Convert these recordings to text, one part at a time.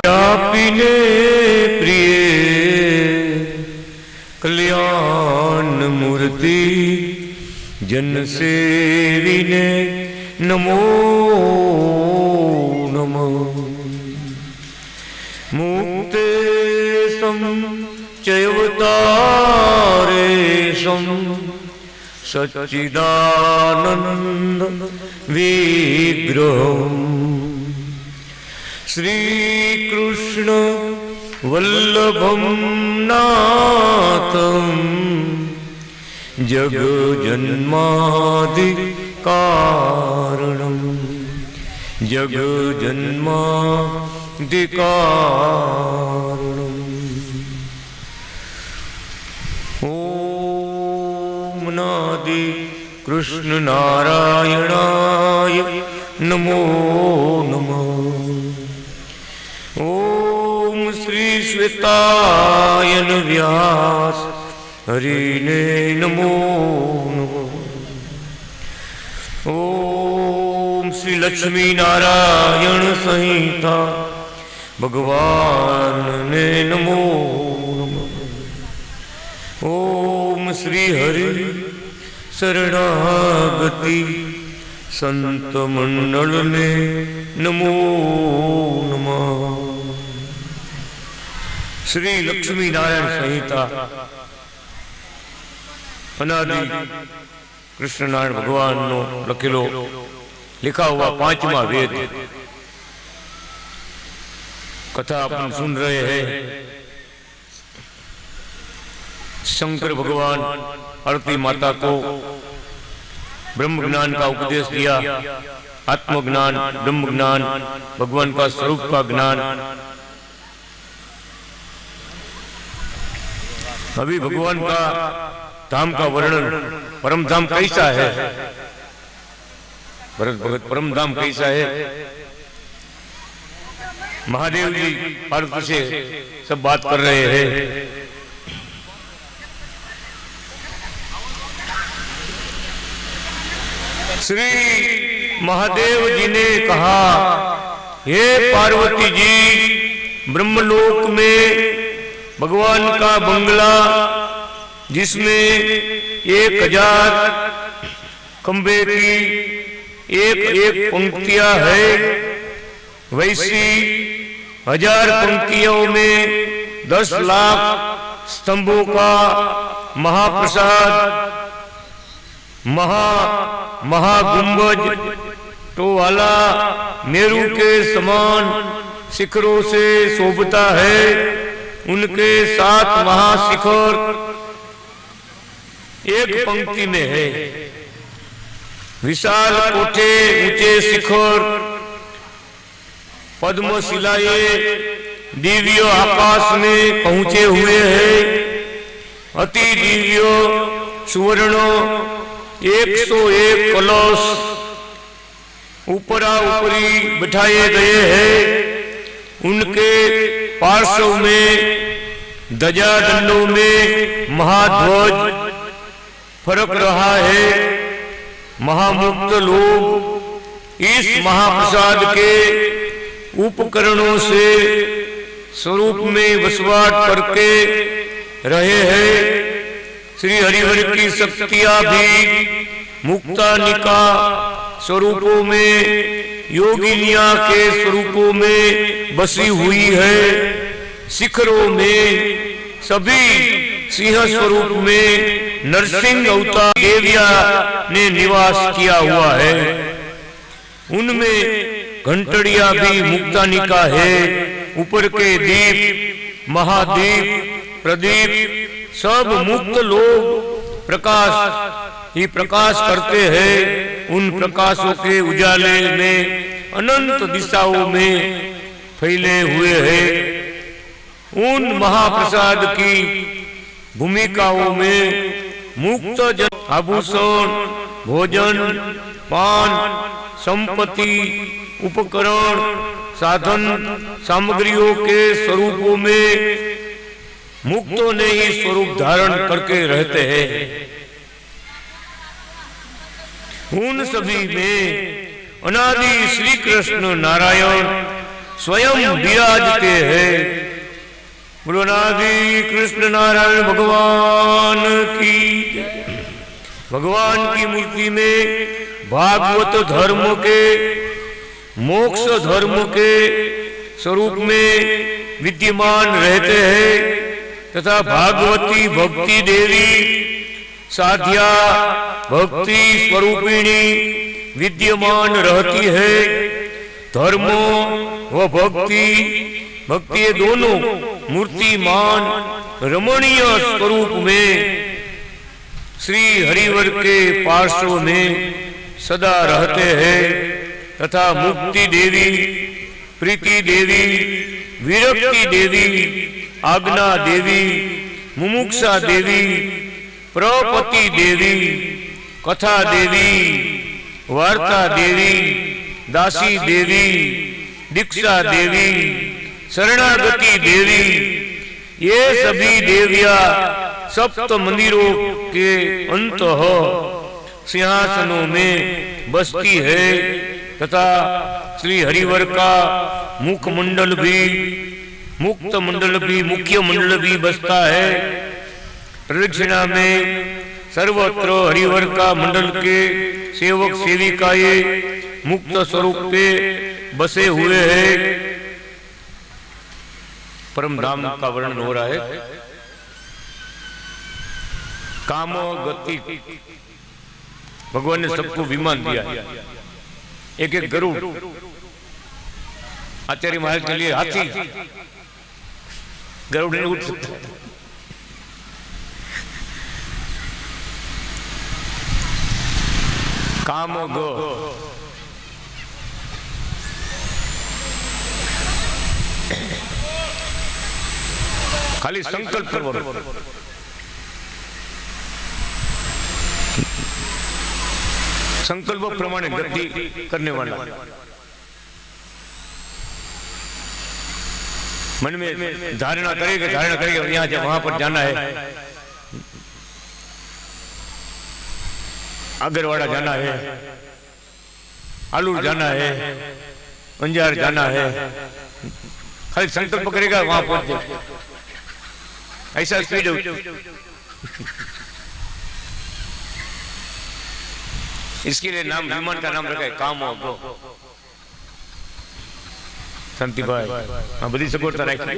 व्यापिने प्रिय कल्याण मूर्ति जन सेविने नमो नमः। मुक्ते सम चैवतारे सम सच्चिदानंद विग्रह श्री कृष्ण वल्लभं नाथं जगजन्मादिकारणं जगजन्मादिकारणम्। ॐ नादि कृष्ण नारायणाय नमो नमः। ॐ श्री श्वेतायन व्यास हरिने नमो नमः। ॐ श्री लक्ष्मी नारायण संहिता भगवान ने नमो नमः। ॐ श्री हरि शरणागति संत मंडल ने नमो नमः। श्री लक्ष्मी नारायण संहिता अनादि कृष्ण नारायण भगवान नो लखेलो लिखा हुआ 5वां वेद। कथा अपन सुन रहे हैं। शंकर भगवान पार्वती माता को ब्रह्म ज्ञान का उपदेश दिया। आत्मज्ञान, ब्रह्म ज्ञान, भगवान का स्वरूप का ज्ञान। अभी भगवान का धाम का वर्णन, परम धाम कैसा है, भरत भगत परम धाम कैसा है। महादेव जी पार्वती से सब बात कर रहे हैं। श्री महादेव जी ने कहा, हे पार्वती जी, ब्रह्मलोक में भगवान का बंगला जिसमें 1000 खंबे की एक एक पंक्तियां है, वैसी 1000 पंक्तियों में 10 लाख स्तंभों का महाप्रसाद, महागुंबज तो वाला मेरू के समान शिखरों से शोभता है। उनके 7 महाशिखर एक पंक्ति में है। विशाल कोठे, ऊंचे शिखर, पद्मशिलाएं दिव्य आकाश में पहुंचे हुए हैं। अति दिव्य सुवर्ण 101 कलश ऊपरा ऊपरी बिठाए गए हैं। उनके पार्श्व में ध्वजा दंडों में महाध्वज फरक रहा है। महामुक्त लोग इस महाप्रसाद के उपकरणों से स्वरूप में वसवाट करके रहे हैं। श्री हरिहर की शक्तियां भी मुक्तानिका स्वरूपों में, योगिनिया के स्वरूपों में बसी हुई है। शिखरों में सभी सिंह स्वरूप में नरसिंह अवतार देविया ने निवास किया हुआ है। उनमें घंटड़िया भी मुक्तानिका है। ऊपर के दीप, महादीप, प्रदीप सब मुक्त लोग प्रकाश ही प्रकाश करते हैं। उन प्रकाशों के उजाले में अनंत दिशाओं में फैले हुए हैं। उन महाप्रसाद की भूमिकाओं में मुक्त जन, आभूषण, भोजन, पान, संपत्ति, उपकरण, साधन, सामग्रियों के स्वरूपों में मुक्तों ने ही स्वरूप धारण करके रहते हैं। उन सभी में अनादि श्री कृष्ण नारायण स्वयं विराजते हैं। बोलो अनादि कृष्ण नारायण भगवान की। भगवान की मूर्ति में भागवत धर्म के, मोक्ष धर्म के स्वरूप में विद्यमान रहते हैं तथा भागवती भक्ति देवी साध्या भक्ति स्वरूपिणी विद्यमान रहती है। धर्म व भक्ति, भक्ति दोनों मूर्तिमान रमणीय स्वरूप में श्री हरिवर के पार्श्व में सदा रहते हैं तथा मुक्ति देवी, प्रीति देवी, विरक्ति देवी, आज्ञा देवी, मुमुक्षा देवी, प्रपति देवी, कथा देवी, वार्ता देवी, दासी देवी, दीक्षा देवी, शरणागति देवी, ये सभी देवियां सप्त मंदिरों के अंतः सिंहासनों में बसती है तथा श्री हरिवर का मुख मंडल भी, मुक्त मंडल भी, मुख्य मंडल भी बसता है। प्रदक्षिणा में सर्वत्र हरिवर का मंडल के सेवक सेविकाएं मुक्त स्वरूप पे बसे हुए हैं। परम धाम का वर्णन हो रहा है। काम गति, भगवान ने सबको विमान दिया, एक एक गरुड़, आचार्य महाराज के लिए हाथी, गरुड़ नहीं उठ सकता। काम गो खाली संकल्प करो, संकल्प प्रमाणे गति करने वाला, मन में धारणा करेगा यहाँ वहां पर जाना है, आगरवाड़ा जाना है, आलूर जाना है, अंजार जाना है, खाली संकल्प करेगा वहां पहुंच जाए। ऐसा स्पीड इसके लिए नाम, विमान का नाम रखा है काम गो। शांति भाई हाँ बड़ी सगोरता राखी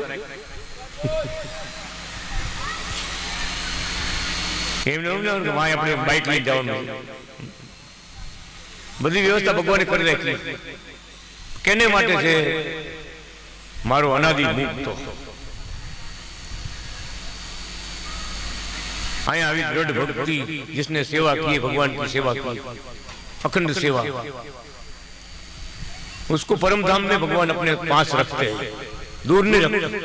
वहां अपने बाइक लई जाओ, बड़ी व्यवस्था भगवान कर राखी। कहने माटे छे मारो अनादि मुक्त आया आवी दृढ़ भक्ति, जिसने सेवा की, भगवान की सेवा की, अखंड सेवा, उसको परम धाम में भगवान अपने पास रखते हैं, दूर नहीं रखते।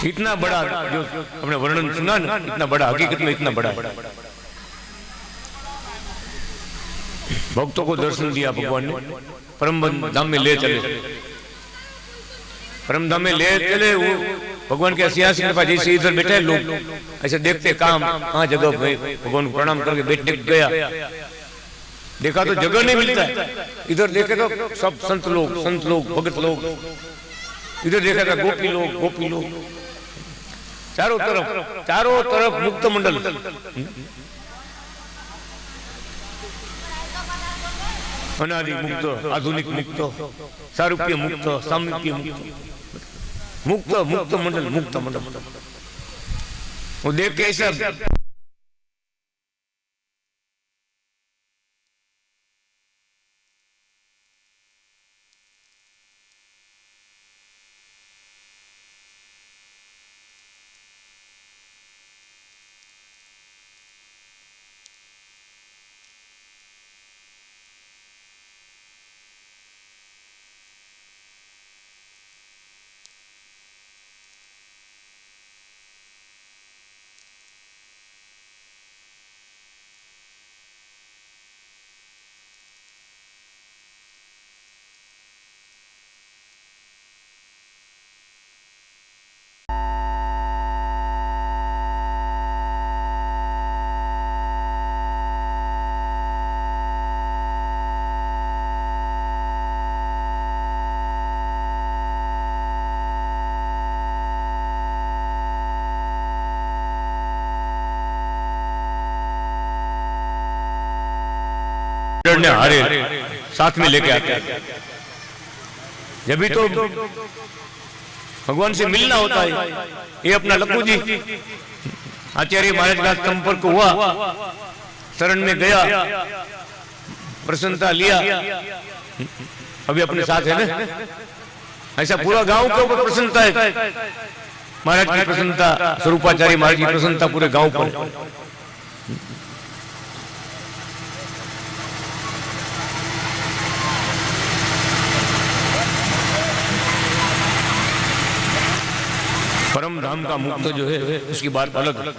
इतना बड़ा जो अपने वर्णन सुना ना, इतना बड़ा, हकीकत में इतना बड़ा है। भक्तों को दर्शन दिया भगवान ने, परम धाम में ले चले, परम धाम में ले चले। वो भगवान के सिंहासन के पास जैसे इधर बैठे लोग ऐसे देखते काम कहाँ जगह, भगवान को प्रणाम करके बैठने गया, देखा तो जगह नहीं मिलता है। इधर देखे तो सब संत लोग, भगत लोग, इधर देखा था गोपी लोग, चारों तरफ मुक्त मंडल। अनादि मुक्त, आधुनिक मुक्त, सारूप्य मुक्त, सामीप्य मुक्त मंडल। वो देख के ऐसा ने हारे साथ में लेके आते हैं। जब भी तो भगवान से मिलना होता है। ये अपना लक्कू जी आचार्य महाराज का संपर्क हुआ, शरण में गया, प्रसन्नता लिया, अभी अपने साथ है ना। ऐसा पूरा गांव के ऊपर प्रसन्नता है, महाराज की प्रसन्नता, स्वरूपाचार्य महाराज की प्रसन्नता पूरे गांव पर। परम धाम का मुक्त जो है उसकी बात अलग है,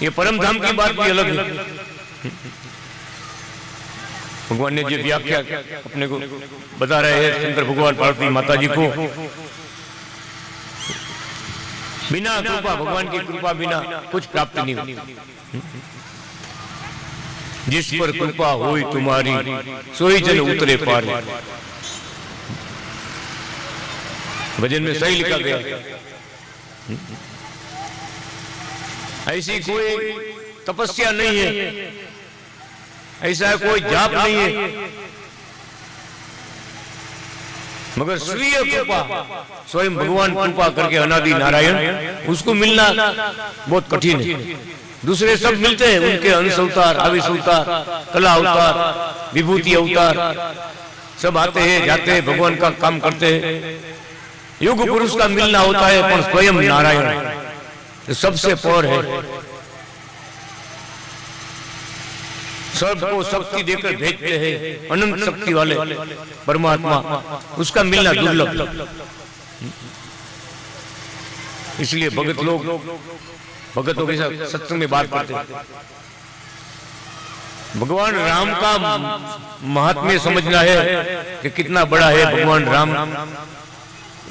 ये परम धाम की बात भी अलग है। भगवान ने जो व्याख्या अपने को बता रहे हैं शंकर भगवान पार्वती माता जी को, बिना कृपा, भगवान की कृपा बिना कुछ प्राप्त नहीं होती। जिस पर कृपा होई तुम्हारी सोई जन उतरे पार। भजन में सही लिखा गया। ऐसी कोई तपस्या नहीं है, ऐसा कोई जाप नहीं है, मगर स्वीय कृपा, स्वयं भगवान कृपा करके अनादि नारायण, उसको मिलना बहुत कठिन है। दूसरे सब मिलते हैं, उनके अंश अवतार, आवेश अवतार, कला अवतार, विभूति अवतार, सब आते हैं जाते हैं, भगवान का काम करते हैं। युग पुरुष का मिलना होता है, पर स्वयं नारायण तो सबसे पर है, सबको शक्ति देकर भेजते हैं, अनंत शक्ति वाले परमात्मा, उसका मिलना दुर्लभ। इसलिए भगतों के साथ सत्संग में बात करते हैं। भगवान राम का महात्म्य समझना है कि कितना बड़ा है भगवान राम,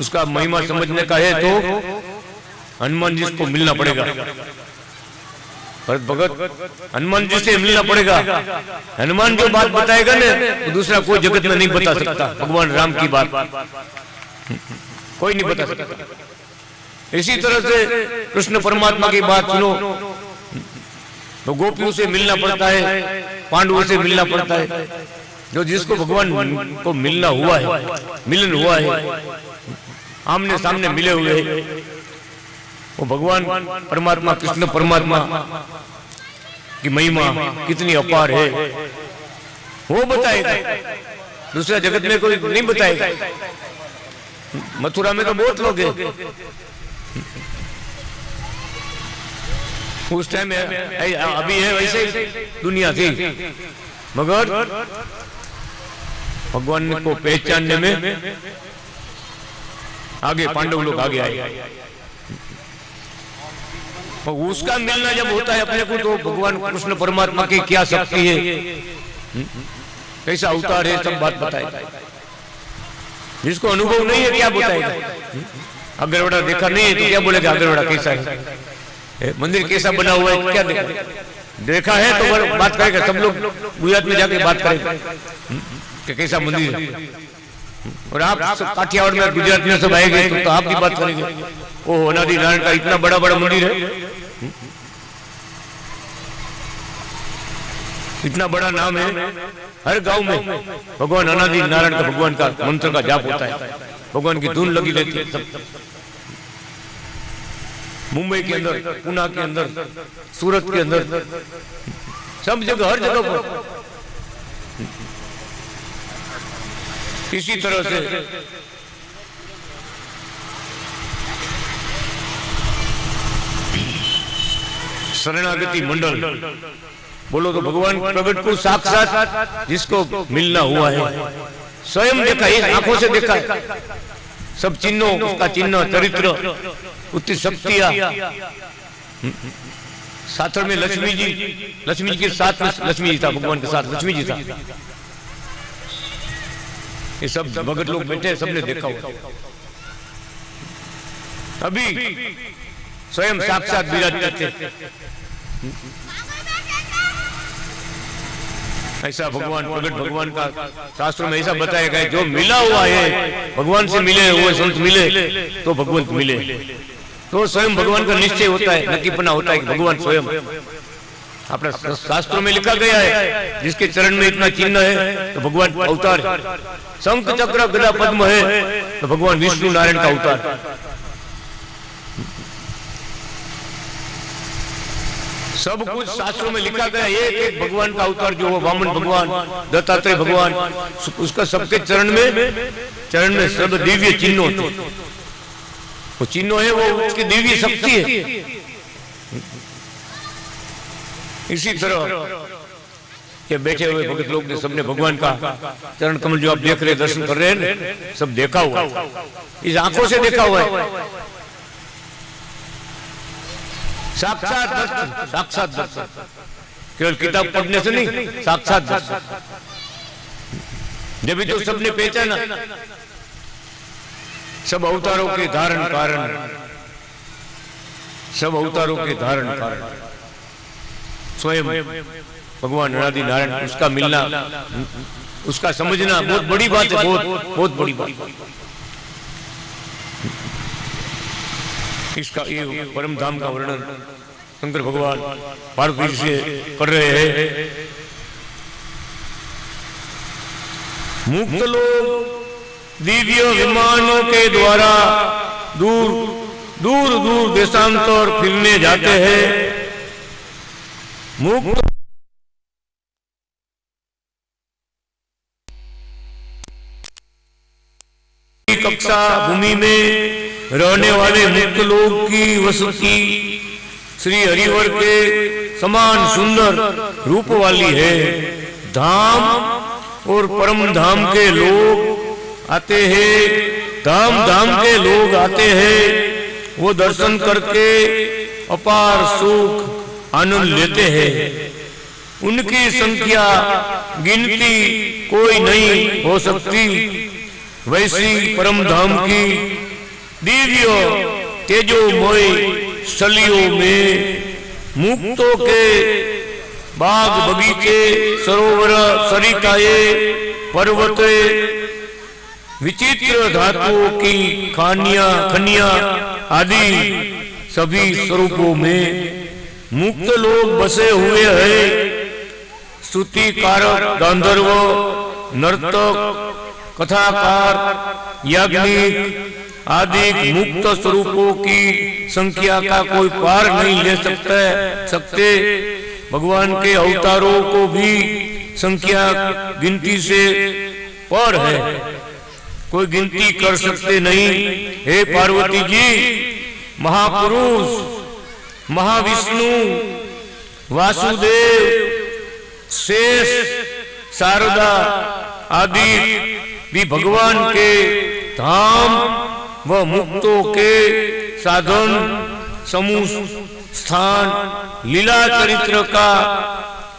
उसका महिमा समझने का है तो हनुमान जी को मिलना पड़ेगा। पर भगत हनुमान जी से मिलना पड़ेगा। हनुमान जो बात बताएगा ना तो दूसरा कोई जगत में नहीं बता सकता। भगवान राम की बात कोई नहीं बता सकता। इसी तरह से कृष्ण परमात्मा की बात सुनो तो गोपियों से मिलना पड़ता है, पांडवों से मिलना पड़ता है। जो जिसको भगवान को मिलना हुआ है, मिलन हुआ है, आमने सामने मिले हुए हैं, वो भगवान परमात्मा कृष्ण परमात्मा की महिमा कितनी अपार है वो बताएगा। दूसरा जगत में कोई नहीं बताएगा। मथुरा में तो बहुत लोग हैं, उस टाइम अभी है वैसे दुनिया थी, मगर भगवान को पहचानने में आगे पांडव लोग आगे आए। उसका मिलना जब होता है अपने को तो भगवान कृष्ण परमात्मा की क्या शक्ति है, कैसा अवतार है, सब बात बताएगा। जिसको अनुभव नहीं है क्या बताएगा। अगरवाड़ा देखा नहीं है तो क्या बोलेगा अगरवाड़ा कैसा है, मंदिर कैसा बना हुआ है, क्या देखा है तो बात करेगा। सब लोग गुजरात में जाके बात करेगा कि कैसा मंदिर है, और आप काठियावाड़ में गुजरात में सब आएंगे तो आप भी बात करेंगे, ओ अनादि नारायण का इतना बड़ा बड़ा मंदिर है, इतना बड़ा नाम है। हर गांव में भगवान अनादि नारायण का, भगवान का मंत्र का जाप होता है, भगवान की धुन लगी रहती है। सब मुंबई के अंदर, पुणे के अंदर, सूरत के अंदर, सब जगह, हर जगह पर इसी तरह से शरणागति मंडल बोलो तो भगवान प्रगट को साक्षात जिसको मिलना हुआ है, स्वयं देखा, इस आंखों से देखा है, सब चिन्हों, उसका चिन्ह, चरित्र, उतनी शक्तियां। साथ में लक्ष्मी जी के साथ में लक्ष्मी जी था, भगवान के साथ लक्ष्मी जी था। ये सब भगत लोग बैठे, सबने देखा हुआ। अभी स्वयं साक्षात विराज करते। ऐसा भगवान प्रगट, भगवान का शास्त्रों में ऐसा बताया गया, जो मिला हुआ है भगवान से मिले हुए संत मिले तो भगवंत मिले, तो स्वयं भगवान का निश्चय होता है, नक्कीपना होता है कि भगवान स्वयं। अपने शास्त्रों में लिखा गया है जिसके चरण में इतना चिन्ह है तो भगवान अवतार है। शंख चक्र गदा पद्म है तो भगवान विष्णु नारायण का अवतार। सब कुछ शास्त्रों में लिखा गया, एक एक भगवान का अवतार जो वो वामन भगवान, दत्तात्रेय भगवान, उसका सबके चरण में सब दिव्य चिन्हों थे। वो चिन्हों है, वो उसकी दिव्य शक्ति है। इसी तरह ये बैठे हुए भगत लोग ने सबने भगवान का चरण कमल जो आप देख रहे, दर्शन कर रहे हैं, सब देखा हुआ है, इस आंखों से देखा हुआ है। साक्षात दर्शन, केवल किताब पढ़ने से नहीं, साक्षात दर्शन। जब भी तो सबने पहचाना सब अवतारों के धारण कारण, सब अवतारों के धारण कारण स्वयं भगवान अनादि नारायण, उसका मिलना, उसका समझना बहुत बड़ी बात है, बहुत बड़ी बात। इसका ये परम धाम का वर्णन शंकर भगवान पार्वती से कर रहे हैं। मुक्त लोग दिव्य विमानों के द्वारा दूर दूर दूर देशांतर फिरने जाते हैं। मुक्त कक्षा भूमि में रहने वाले मुक्त लोग की वसति श्री हरिवर के समान सुंदर रूप वाली है। धाम और परम धाम के लोग आते हैं, धाम के लोग आते हैं, वो दर्शन करके अपार सुख आनंद लेते हैं। उनकी संख्या गिनती कोई नहीं हो सकती। वैसी परम धाम की दिव्य तेजोमय स्थलियों में मुक्तों के बाग बगीचे, सरोवर, सरिताएं, पर्वत, विचित्र धातुओं की खनियां आदि सभी स्वरूपों में मुक्त लोग बसे हुए हैं। स्तुतिकारक, गांधर्व, नर्तक, कथाकार, याज्ञिक आदि मुक्त स्वरूपों की संख्या का कोई पार नहीं ले सकते। भगवान के अवतारों को भी संख्या गिनती से पर है, कोई गिनती कर सकते नहीं। हे पार्वती जी, महापुरुष, महाविष्णु, वासुदेव, शेष, शारदा आदि भी भगवान के धाम व मुक्तों के साधन, समूह, स्थान, लीला चरित्र का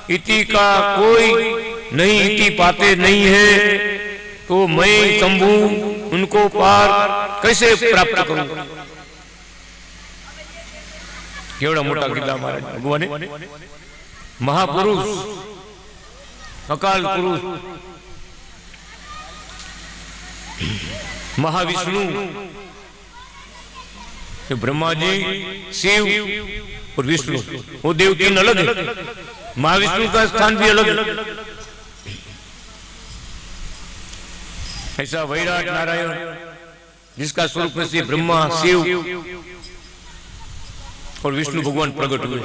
इति का कोई नहीं इति पाते नहीं है। तो मैं शंभु उनको पार कैसे प्राप्त करूं? केवड़ा मोटा कीधा महाराज भगवान महापुरुष, अकाल पुरुष, महाविष्णु, ब्रह्मा जी, शिव और विष्णु, वो देव तीन अलग है। महाविष्णु का स्थान भी अलग है। ऐसा वैराट नारायण जिसका स्वरूप में से ब्रह्मा, शिव और विष्णु भगवान प्रकट हुए।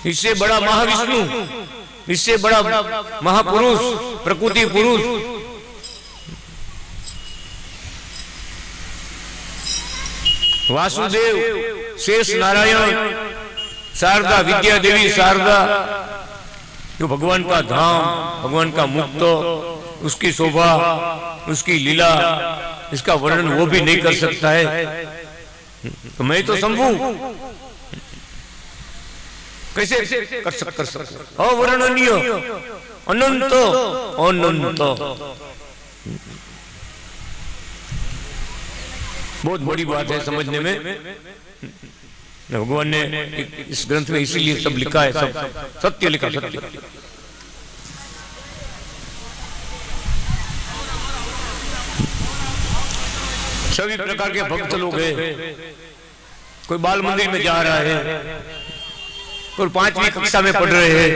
इससे बड़ा महाविष्णु, इससे बड़ा महापुरुष, प्रकृति पुरुष वासुदेव, शेष नारायण, शारदा, विद्या देवी शारदा, जो भगवान का धाम, भगवान का मुक्त, उसकी शोभा, उसकी लीला, इसका वर्णन वो भी नहीं कर सकता है। तो मैं तो शंभु कैसे कर सकता? अवर्णनीय, अनंत अनंत, बहुत बड़ी बात है समझने में। भगवान ने इस ग्रंथ में इसीलिए सब लिखा है, सब सत्य लिखा, सत्य। सभी प्रकार के भक्त लोग हैं। कोई बाल मंदिर में जा रहा है, कोई 5वीं कक्षा में पढ़ रहे हैं,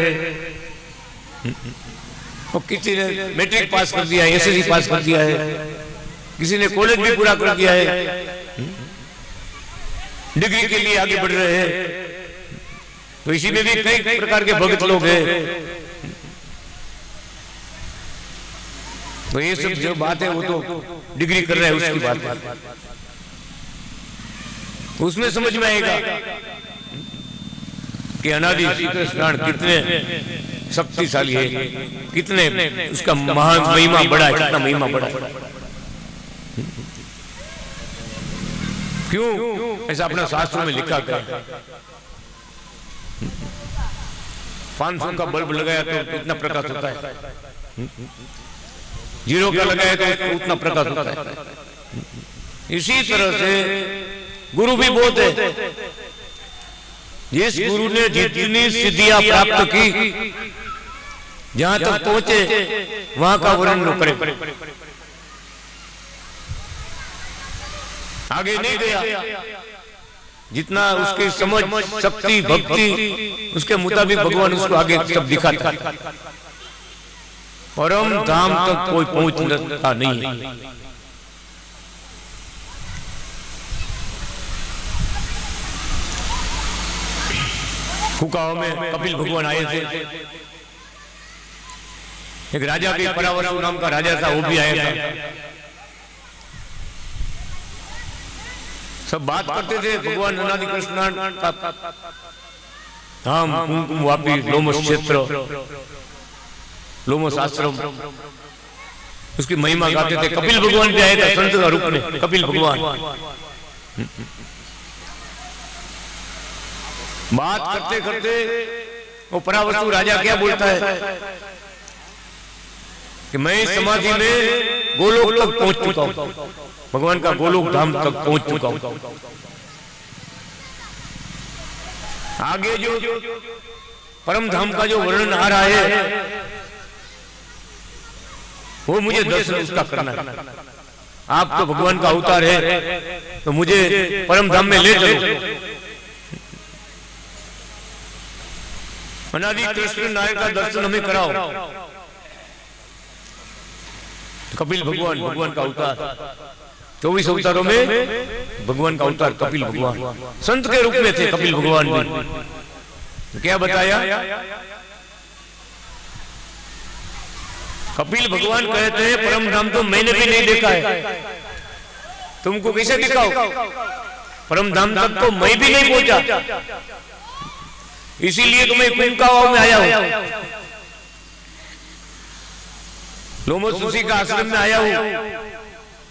और किसी ने मैट्रिक पास कर दिया है, एसएससी पास कर दिया है, किसी ने कॉलेज भी पूरा कर दिया है, डिग्री के लिए आगे बढ़ रहे हैं। तो इसी में भी कई प्रकार के भक्त लोग हैं। तो ये सब जो बात है वो तो डिग्री कर रहा है उसकी बात है, उसमें समझ में आएगा कि अनादि श्री कृष्ण कितने शक्तिशाली है, कितने उसका महान महिमा बड़ा है, कितना महिमा बड़ा है। क्यों ऐसा अपने शास्त्रों में लिखा गया। 500 का बल्ब लगाया तो इतना प्रकाश होता है, 0 का लगाया तो उतना प्रकाश होता है। इसी तरह से गुरु भी बहुत है। जिस गुरु ने जितनी सिद्धियां प्राप्त की, जहां तक पहुंचे वहां का वर्णन करे, आगे नहीं गया। जितना उसकी समझ, शक्ति, भक्ति उसके मुताबिक भगवान उसको आगे सब दिखाता है। परम धाम तक कोई पहुंचता नहीं है। कुकाओं में कपिल भगवान आए थे। एक राजा भी परावसु नाम का राजा था, वो भी आया था। सब बात करते थे भगवान अनादि कृष्ण का धाम, कुमकुम वापी, लोमस क्षेत्र, लोमस आश्रम, उसकी महिमा गाते थे। कपिल भगवान भी आए थे संत का रूप में, कपिल भगवान। बात करते करते वो परावसु राजा क्या बोलता है कि मैं समाधि में गोलोक तक पहुंच चुका हूं, भगवान का गोलोक धाम तक पहुंच चुका हूं। आगे जो परम धाम का जो वर्णन आ रहा है वो मुझे दर्शन उसका करना है। आप तो भगवान का अवतार है, तो मुझे परम धाम में ले चलो। अनादि कृष्ण नारायण का दर्शन हमें कराओ। कपिल भगवान, भगवान का अवतार, 24 अवतारों में भगवान का अवतार कपिल भगवान, संत के रूप में थे कपिल भगवान भी। क्या बताया? कपिल भगवान कहते हैं परम धाम तो मैंने भी नहीं देखा है, तुमको कैसे दिखाओ? परम धाम तक तो मैं भी नहीं पहुंचा, इसीलिए तो मैं कुंकाओं में आया हूं, लोमस ऋषि का आश्रम में आया हूं।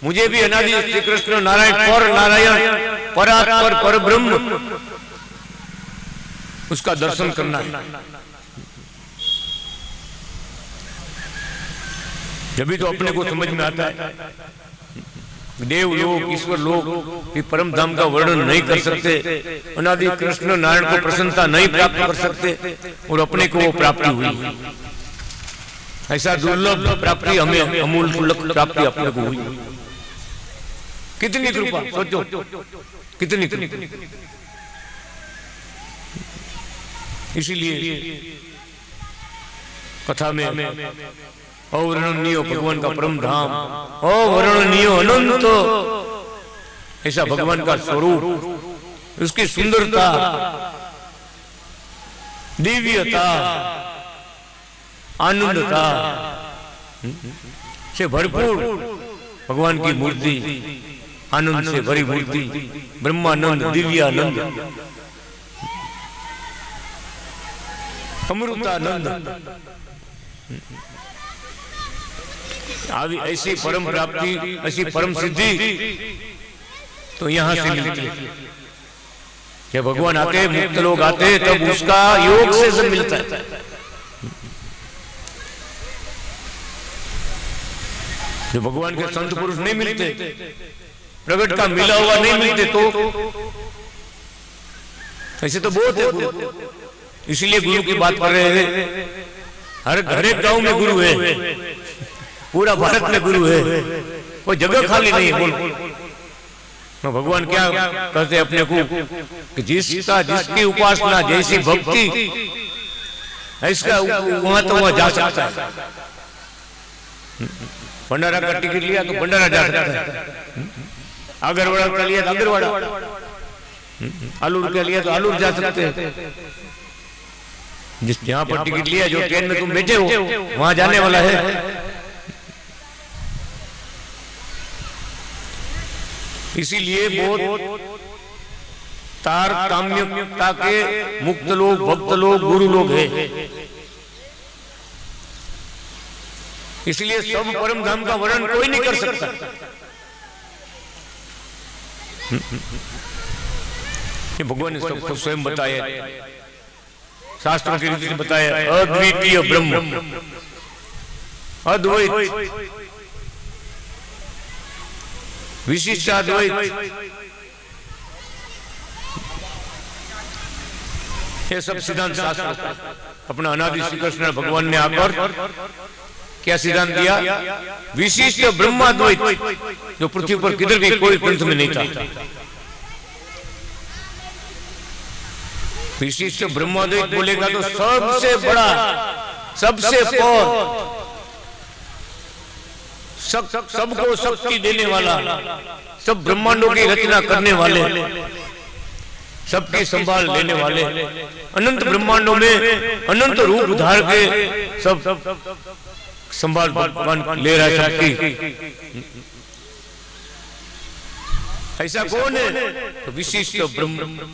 मुझे भी अनादि श्री कृष्ण नारायण, पर नारायण, परात्पर, पर ब्रह्म, उसका दर्शन करना है। जब भी तो अपने को समझ में आता है। देव लोग, ईश्वर लोग भी परम धाम का वर्णन नहीं कर सकते, अनादि कृष्ण नारायण को प्रसन्नता नहीं प्राप्त कर सकते, और अपने को वो प्राप्ति हुई। ऐसा दुर्लभ प्राप्ति हमें, अमूल्य प्राप्ति अपने को हुई। कितनी कृपा, सोचो कितनी कृपा। इसीलिए कथा में अवर्णनीय भगवान का परम धाम, अवर्णनीय अनंत, ऐसा भगवान का स्वरूप, उसकी सुंदरता, दिव्यता, आनंदता से भरपूर भगवान की मूर्ति, आनंद से भरी मूर्ति, ब्रह्मानंद, दिव्यानंद, अमृतानंद। ऐसी परम प्राप्ति, ऐसी परम सिद्धि तो यहां से मिलती है। जब भगवान आते, मुक्त लोग आते, तब उसका योग से सब मिलता है। जो भगवान के संत पुरुष नहीं मिलते, प्रगट का मिला हुआ नहीं मिलते, तो ऐसे तो बहुत है। इसीलिए गुरु की बात कर रहे हैं। हर एक गांव में गुरु है, पूरा भारत में गुरु है, कोई जगह खाली नहीं है। बोल तो भगवान क्या कहते हैं अपने को कि जिसकी उपासना, जैसी भक्ति, इसका वहां तो वहां जा सकता है। भंडारा का टिकट लिया तो भंडारा जा सकता है, अगरवाड़ा का लिया तो अगरवाड़ा, आलूर का लिया तो आलूर जा सकते हैं। जिस जहां पर टिकट लिया, जो ट्रेन में तुम बैठे हो वहां जाने वाला है। इसीलिए बहुत तारतम्यता के मुक्त लोग, भक्त लोग, गुरु लोग हैं। इसलिए सब परम धाम का वर्णन कोई नहीं कर सकता। ये भगवान ने सबको स्वयं बताया, शास्त्रों के रीति से बताया। अद्वितीय ब्रह्म, अद्वैत, विशिष्टाद्वैत, ये सब सिद्धांत शास्त्र अपना अनादि श्री कृष्ण भगवान ने आकर क्या सिद्धांत दिया? विशिष्ट ब्रह्माद्वैत, जो पृथ्वी पर किधर भी कोई ग्रंथ में नहीं था। विशिष्ट ब्रह्माद्वैत बोलेगा तो सबसे बड़ा, सबसे पर, सबको शक्ति देने वाला, सब ब्रह्मांडों की रचना करने वाले, सबकी संभाल लेने वाले, अनंत ब्रह्मांडों में अनंत रूप धार के सब संभाल भगवान ले रहा है सबकी। ऐसा कौन है? तो विशिष्ट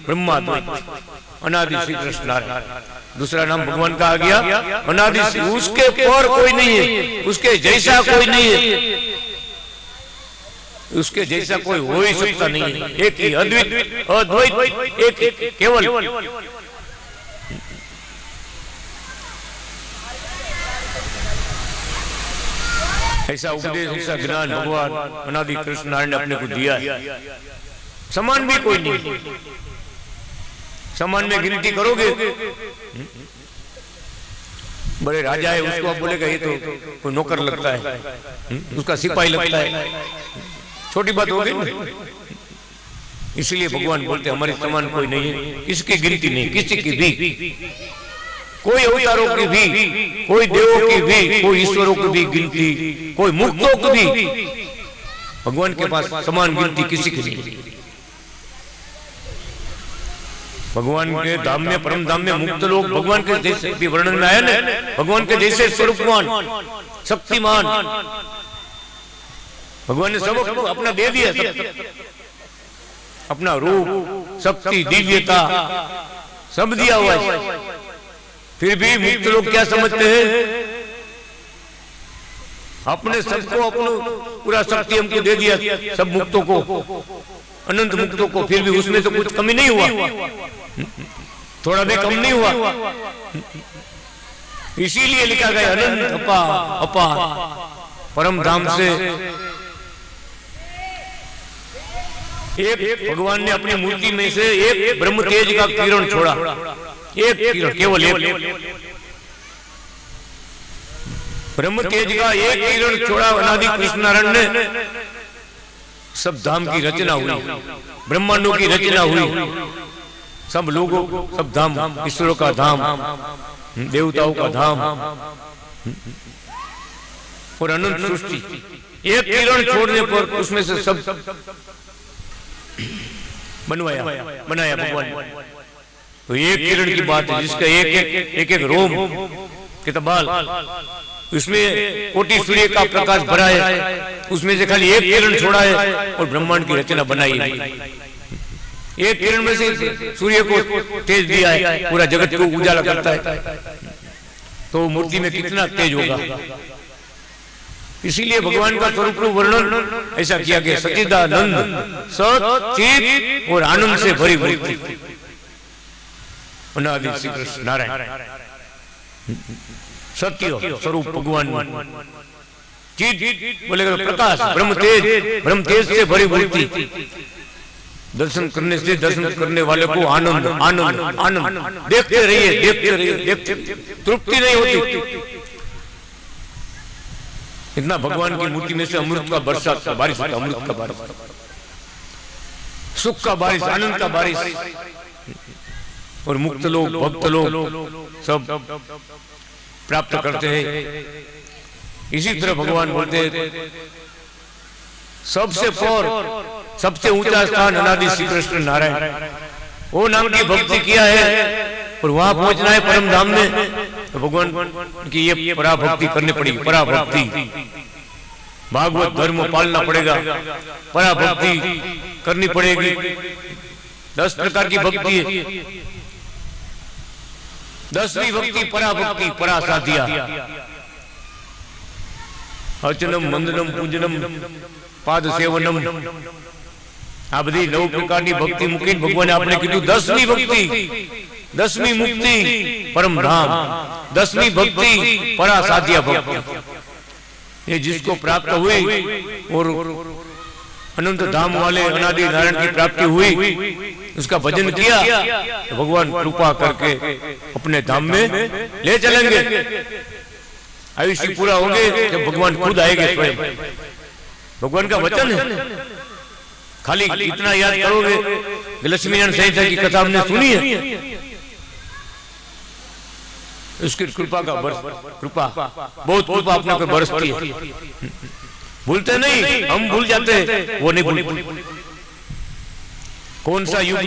ब्रह्माद्वैत, अनादि श्री कृष्ण नारायण। दूसरा नाम भगवान का आ गया अनादि श्री। उसके पर कोई नहीं है, उसके जैसा कोई नहीं है, उसके जैसा कोई हो ही सकता नहीं है। एक ही अद्वैत, अद्वैत, एक केवल। ऐसा उपदेश, ऐसा ज्ञान भगवान अनादि कृष्ण नारायण ने अपने को दिया है। समान भी कोई नहीं। समान में गिनती करोगे, बड़े राजा है उसको आप बोलेगा ये तो कोई नौकर लगता है, उसका सिपाही लगता है, छोटी बात हो गई। इसलिए भगवान बोलते हमारे समान कोई नहीं है, किसकी गिनती नहीं, किसी की भी, कोई अवतारों की भी, कोई देवों की भी, कोई ईश्वरों की भी गिनती, कोई मुक्तों की भी, भगवान के पास समान गिनती किसी की नहीं। भगवान के धाम में, परम धाम में मुक्त लोग भगवान के जैसे भी वर्णन में आया ना, भगवान के जैसे स्वरूपवान, शक्तिमान, भगवान ने सब अपना दे दिया, अपना रूप, शक्ति, दिव्यता सब दिया हुआ है। फिर भी मुक्त लोग क्या समझते हैं? अपने सबको, अपना पूरा शक्ति हमको दे दिया, सब मुक्तों को, अनंत मुक्तों को, फिर भी उसमें तो कुछ कमी नहीं हुआ, थोड़ा भी कम नहीं हुआ। इसीलिए लिखा गया अनंत अपा अपा। परम धाम से एक भगवान ने अपनी मूर्ति में से एक ब्रह्म तेज का किरण छोड़ा, एक किरण, केवल एक ब्रह्म तेज का एक किरण छोड़ा अनादि कृष्ण नारायण ने। सब धाम की रचना हुई, ब्रह्मांडों की रचना हुई, सब लोगों, सब धाम, ईश्वरों का धाम, देवताओं का धाम और अनंत सृष्टि। एक किरण छोड़ने पर उसमें से सब बनाया भगवान। तो एक किरण की बात है, जिसका एक एक रोम के बाल, उसमें कोटि सूर्य का प्रकाश भरा है, उसमें से खाली एक किरण छोड़ा है और ब्रह्मांड की रचना बनाई है। एक किरण में से सूर्य को तेज दिया है, पूरा जगत को उजाला करता है, तो मूर्ति में कितना तेज होगा। इसीलिए भगवान का स्वरूप वर्णन ऐसा किया गया, सच्चिदानंद, सत, चित और आनंद से भरी मूर्ति, अनादि श्री कृष्ण नारायण। सत्य स्वरूप भगवान, चित बोलेगा प्रकाश, ब्रह्म तेज से भरी मूर्ति। दर्शन करने से, दर्शन करने वाले को आनंद आनंद आनंद, देखते रहिए, देखते रहिए, देखते, तृप्ति नहीं होती। इतना भगवान की मूर्ति में से अमृत का बरसात का बारिश होता, अमृत का बारिश, सुख का बारिश, आनंद का बारिश। और मुक्त लोग, भक्त लोग सब प्राप्त करते हैं। इसी तरह भगवान बोलते हैं सबसे पर, सबसे ऊंचा स्थान अनादि श्री कृष्ण नारायण। वो नाम की भक्ति किया है और वहां पहुंचना है परम धाम में, तो भगवान की ये पराभक्ति करनी पड़ेगी। पराभक्ति, भागवत धर्म पालना पड़ेगा, पराभक्ति करनी पड़ेगी। 10 प्रकार की भक्ति है। 10वीं भक्ति पराभक्ति, परासाध्या। अर्चनम, वंदनम, पूजनम, पाद सेवनम, आ बधी 9 प्रकार की भक्ति मुकी भगवान आपने कीधु 10वीं भक्ति, 10वीं मुक्ति परम धाम, 10वीं भक्ति परासाध्या भक्ति। ये जिसको प्राप्त हुई और अनंत धाम वाले अनादि नारायण की प्राप्ति हुई, उसका भजन किया तो भगवान कृपा करके अपने धाम में ले चलेंगे। आयुष्य पूरा होंगे जब भगवान खुद आएंगे स्वयं। भगवान का वचन है। खाली इतना याद करोगे कि लक्ष्मी नारायण संहिता की कथा हमने सुनी है, उसकी कृपा का कृपा बहुत कृपा अपने को बरसती है। भूलते नहीं, हम भूल जाते हैं, वो नहीं भूलते। कौन सा युग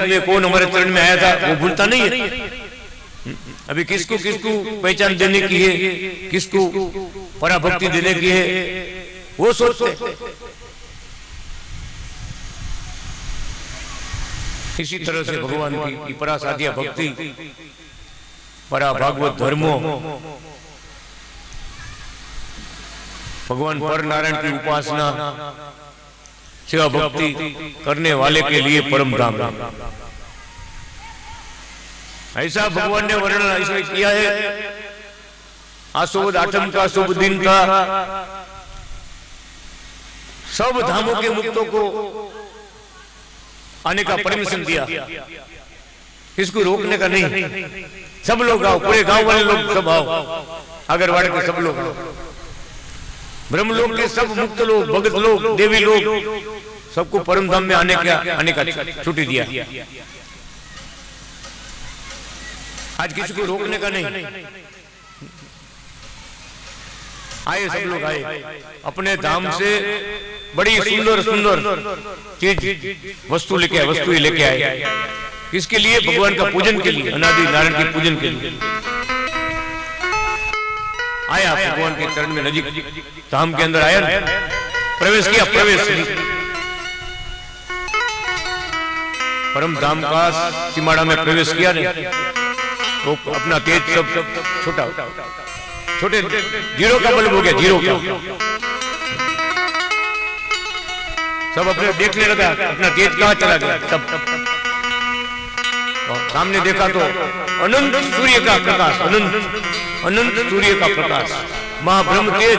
में कौन हमारे चरण में आया था वो भूलता नहीं है। अभी किसको पहचान देने की है, किसको पराभक्ति देने की है, वो सोचते। इसी तरह से भगवान की परासाध्या भक्ति, परा भागवत धर्मो, भगवान पर नारायण की उपासना, सेवा भक्ति करने वाले के लिए परम धाम। ऐसा भगवान ने वर्णन ऐसा किया है। आशुभ आठम का शुभ दिन का सब धामों के मुक्तों को आने का परमिशन दिया, किसको रोकने का नहीं। सब लोग आओ, पूरे गांव वाले लोग सब आओ, अगरवाड़े के सब लोग, ब्रह्मलोक के सब मुक्त लोग, भगत लोग, देवी लोग, सबको परम धाम में आने का छुट्टी दिया। आज किसी को रोकने का नहीं। आए सब लोग आए, अपने धाम से बड़ी सुंदर चीज वस्तु लेके आए, वस्तु लेके आए। किसके लिए? भगवान का पूजन के लिए, अनादि नारायण के पूजन के लिए आया। भगवान के चरण में नजीक धाम के अंदर आया, प्रवेश किया। परम धाम का सीमाड़ा में प्रवेश किया ने तो अपना तेज सब छोटे जीरो का बल्ब हो गया, जीरो का सब अपने देखने लगा, अपना तेज कहाँ चला गया। सब सामने देखा तो अनंत सूर्य का प्रकाश, अनंत सूर्य का प्रकाश, महाब्रह्म तेज।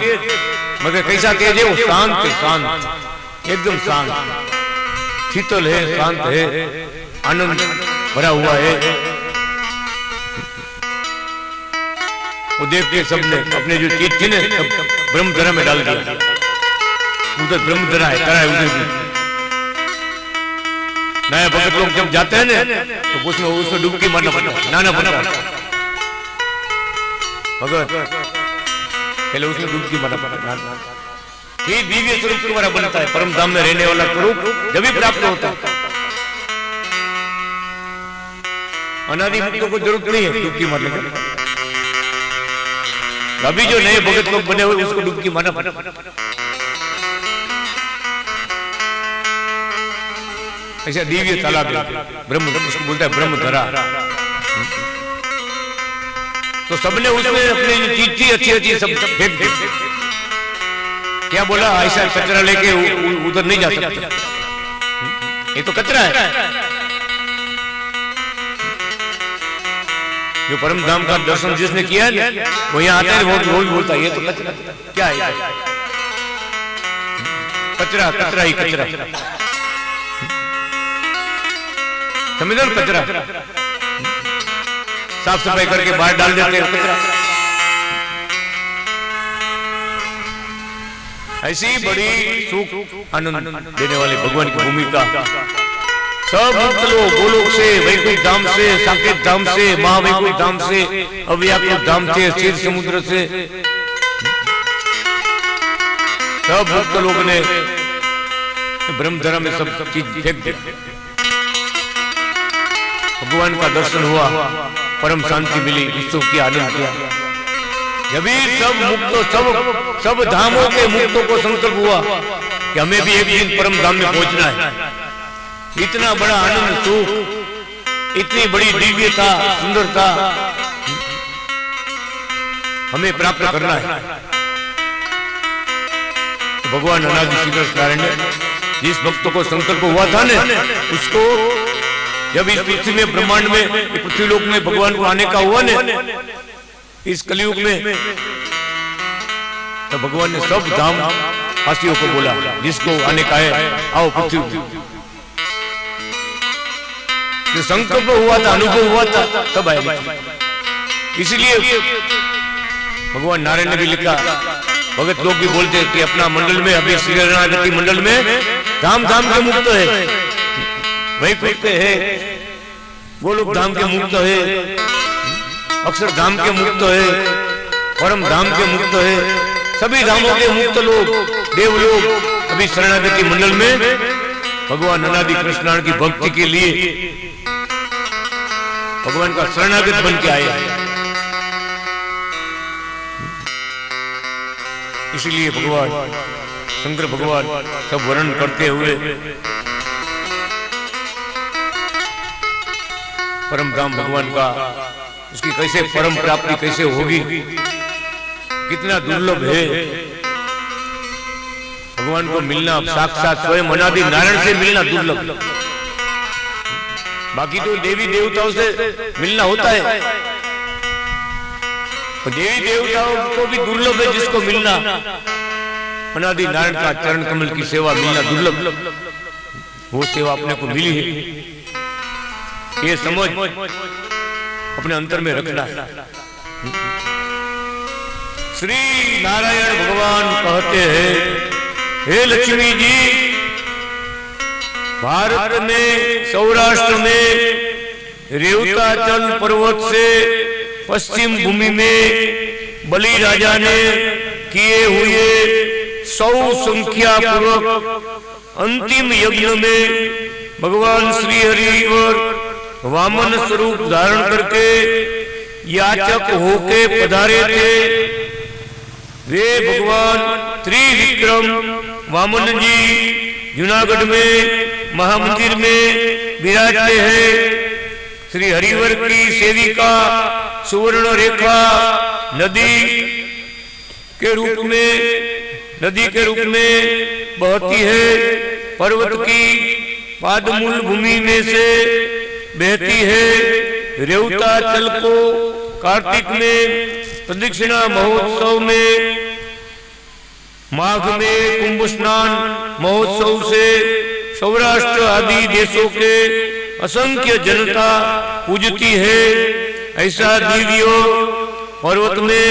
मगर कैसा तेज है? वो शांत, एकदम शांत, शीतल है, शांत है, आनंद भरा हुआ है। वो देख के सबने अपने जो चीज थी ना सब ब्रह्मधरा में डाल दिया। उधर ब्रह्मधरा है, तरा है उधर भी। नया भगत लोग जब जाते हैं ना तो उसमें डुबकी मारना पड़ता है, नाना पड़ता है। भगत पहले उसमें डुबकी मारना पड़ता है। ये दिव्य स्वरूप तुम्हारा बनता है, परम धाम में रहने वाला स्वरूप जब भी प्राप्त होता है। अनादि मुक्तों को जरूरत नहीं है डुबकी मारने की। अभी जो नए भगत लोग बने हुए उसको डुबकी मारना पड़ता। ऐसा दिव्य तालाब ब्रह्म, उसको बोलता है ब्रह्मधरा। तो सबने उसमें अपनी चीज थी अच्छी सब फेंक दी। क्या बोला? ऐसा कचरा लेके उधर नहीं जा सकते, ये तो कचरा है। जो परम धाम का दर्शन जिसने किया है वो यहाँ आता है, वो भी बोलता है ये तो कचरा। क्या है? कचरा, कचरा ही कचरा। समझो ना, कचरा साफ सफाई करके बाहर डाल देते हैं कचरा। ऐसी बड़ी सुख आनंद देने वाली भगवान की भूमिका सब लोग गोलोक से, वैकुंठ धाम से, साकेत धाम से, महावैकुंठ धाम से, अव्याकृत धाम से, क्षीर समुद्र से सब भक्त लोग ने ब्रह्मधरा में सब चीज फेंक दिया। भगवान का दर्शन हुआ, परम शांति मिली, उत्सव की आनंद किया। जब सब मुक्तों सब धामों के मुक्तों को संकल्प हुआ कि हमें भी एक दिन परम धाम में पहुंचना है। इतना बड़ा आनंद सुख, इतनी बड़ी दिव्यता, सुंदरता हमें प्राप्त करना है। तो भगवान अनादि श्री कृष्ण नारायण ने जिस भक्त को संकल्प हुआ था ना, उसको जब इस पृथ्वी में, ब्रह्मांड में, पृथ्वी लोक में भगवान को आने का हुआ ना, इस कलयुग में, तो भगवान ने सब धाम वासियों को बोला, जिसको आने का है आओ पृथ्वी। जो संकल्प हुआ था, अनुभव हुआ था, तब आए। इसलिए भगवान नारायण ने भी लिखा, भगत लोग भी बोलते हैं कि अपना मंडल में, अभी श्री शरणागति मंडल में धाम धाम के मुक्त है, वैकुंठ है, गोलोक धाम के मुक्त है, अक्षर धाम के मुक्त है, परम धाम के मुक्त है, सभी धामों के मुक्त लोग, देवलोग अभी शरणागति मंडल में भगवान अनादि कृष्ण की भक्ति के लिए भगवान का शरणागत बन के आए। इसलिए भगवान शंकर भगवान सब वर्णन करते हुए परम धाम भगवान का, उसकी कैसे परम प्राप्ति कैसे होगी, कितना दुर्लभ है भगवान को मिलना। साक्षात स्वयं अनादि नारायण से मिलना दुर्लभ, बाकी तो देवी देवताओं से मिलना होता है, देवी देवताओं को भी दुर्लभ है जिसको मिलना। अनादि नारायण का चरण कमल की सेवा मिलना दुर्लभ, वो सेवा अपने को मिली है, ये समझ अपने अंतर में रखना है। श्री नारायण भगवान कहते हैं, हे लक्ष्मी जी, भारत में, सौराष्ट्र में, रेवताचल पर्वत से पश्चिम भूमि में बलि राजा ने किए हुए 100 संख्या पूर्वक अंतिम यज्ञ में भगवान श्री हरि और वामन स्वरूप धारण करके याचक होके पधारे थे। वे भगवान त्रिविक्रम वामन जी जूनागढ़ में महामंदिर में विराजते हैं। श्री हरिवर की सेविका सुवर्ण रेखा नदी के रूप में बहती है, पर्वत की पादमूल भूमि में से बहती है। रेवताचल को कार्तिक में प्रदक्षिणा महोत्सव में, माघ में कुंभ स्नान महोत्सव से सौराष्ट्र आदि देशों के असंख्य जनता पूजती है। ऐसा दिव्य पर्वत में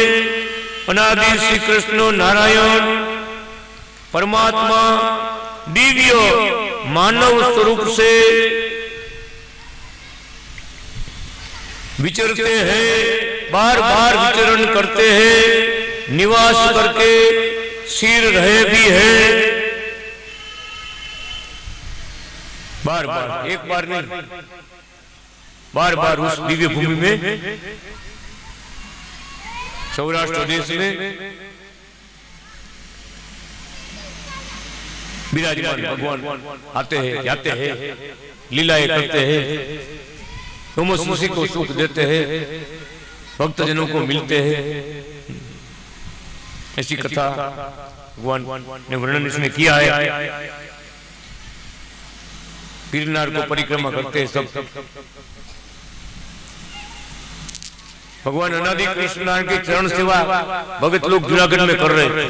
अनादि श्री कृष्ण नारायण परमात्मा दिव्य मानव स्वरूप से विचरते हैं, बार बार विचरण करते हैं, निवास करके सिर रहे भी है। बार बार, एक बार नहीं, बार बार उस दिव्य भूमि में, सौराष्ट्र देश में विराजमान भगवान आते हैं, जाते हैं, लीलाएं करते हैं, तमोसी को सुख देते हैं, भक्तजनों को मिलते हैं। ऐसी कथा भगवान ने वर्णन इसमें किया है। गिरनार को परिक्रमा करते हैं सब। भगवान अनादि कृष्ण नारायण की चरण सेवा भगत लोग जूनागढ़ में कर रहे हैं।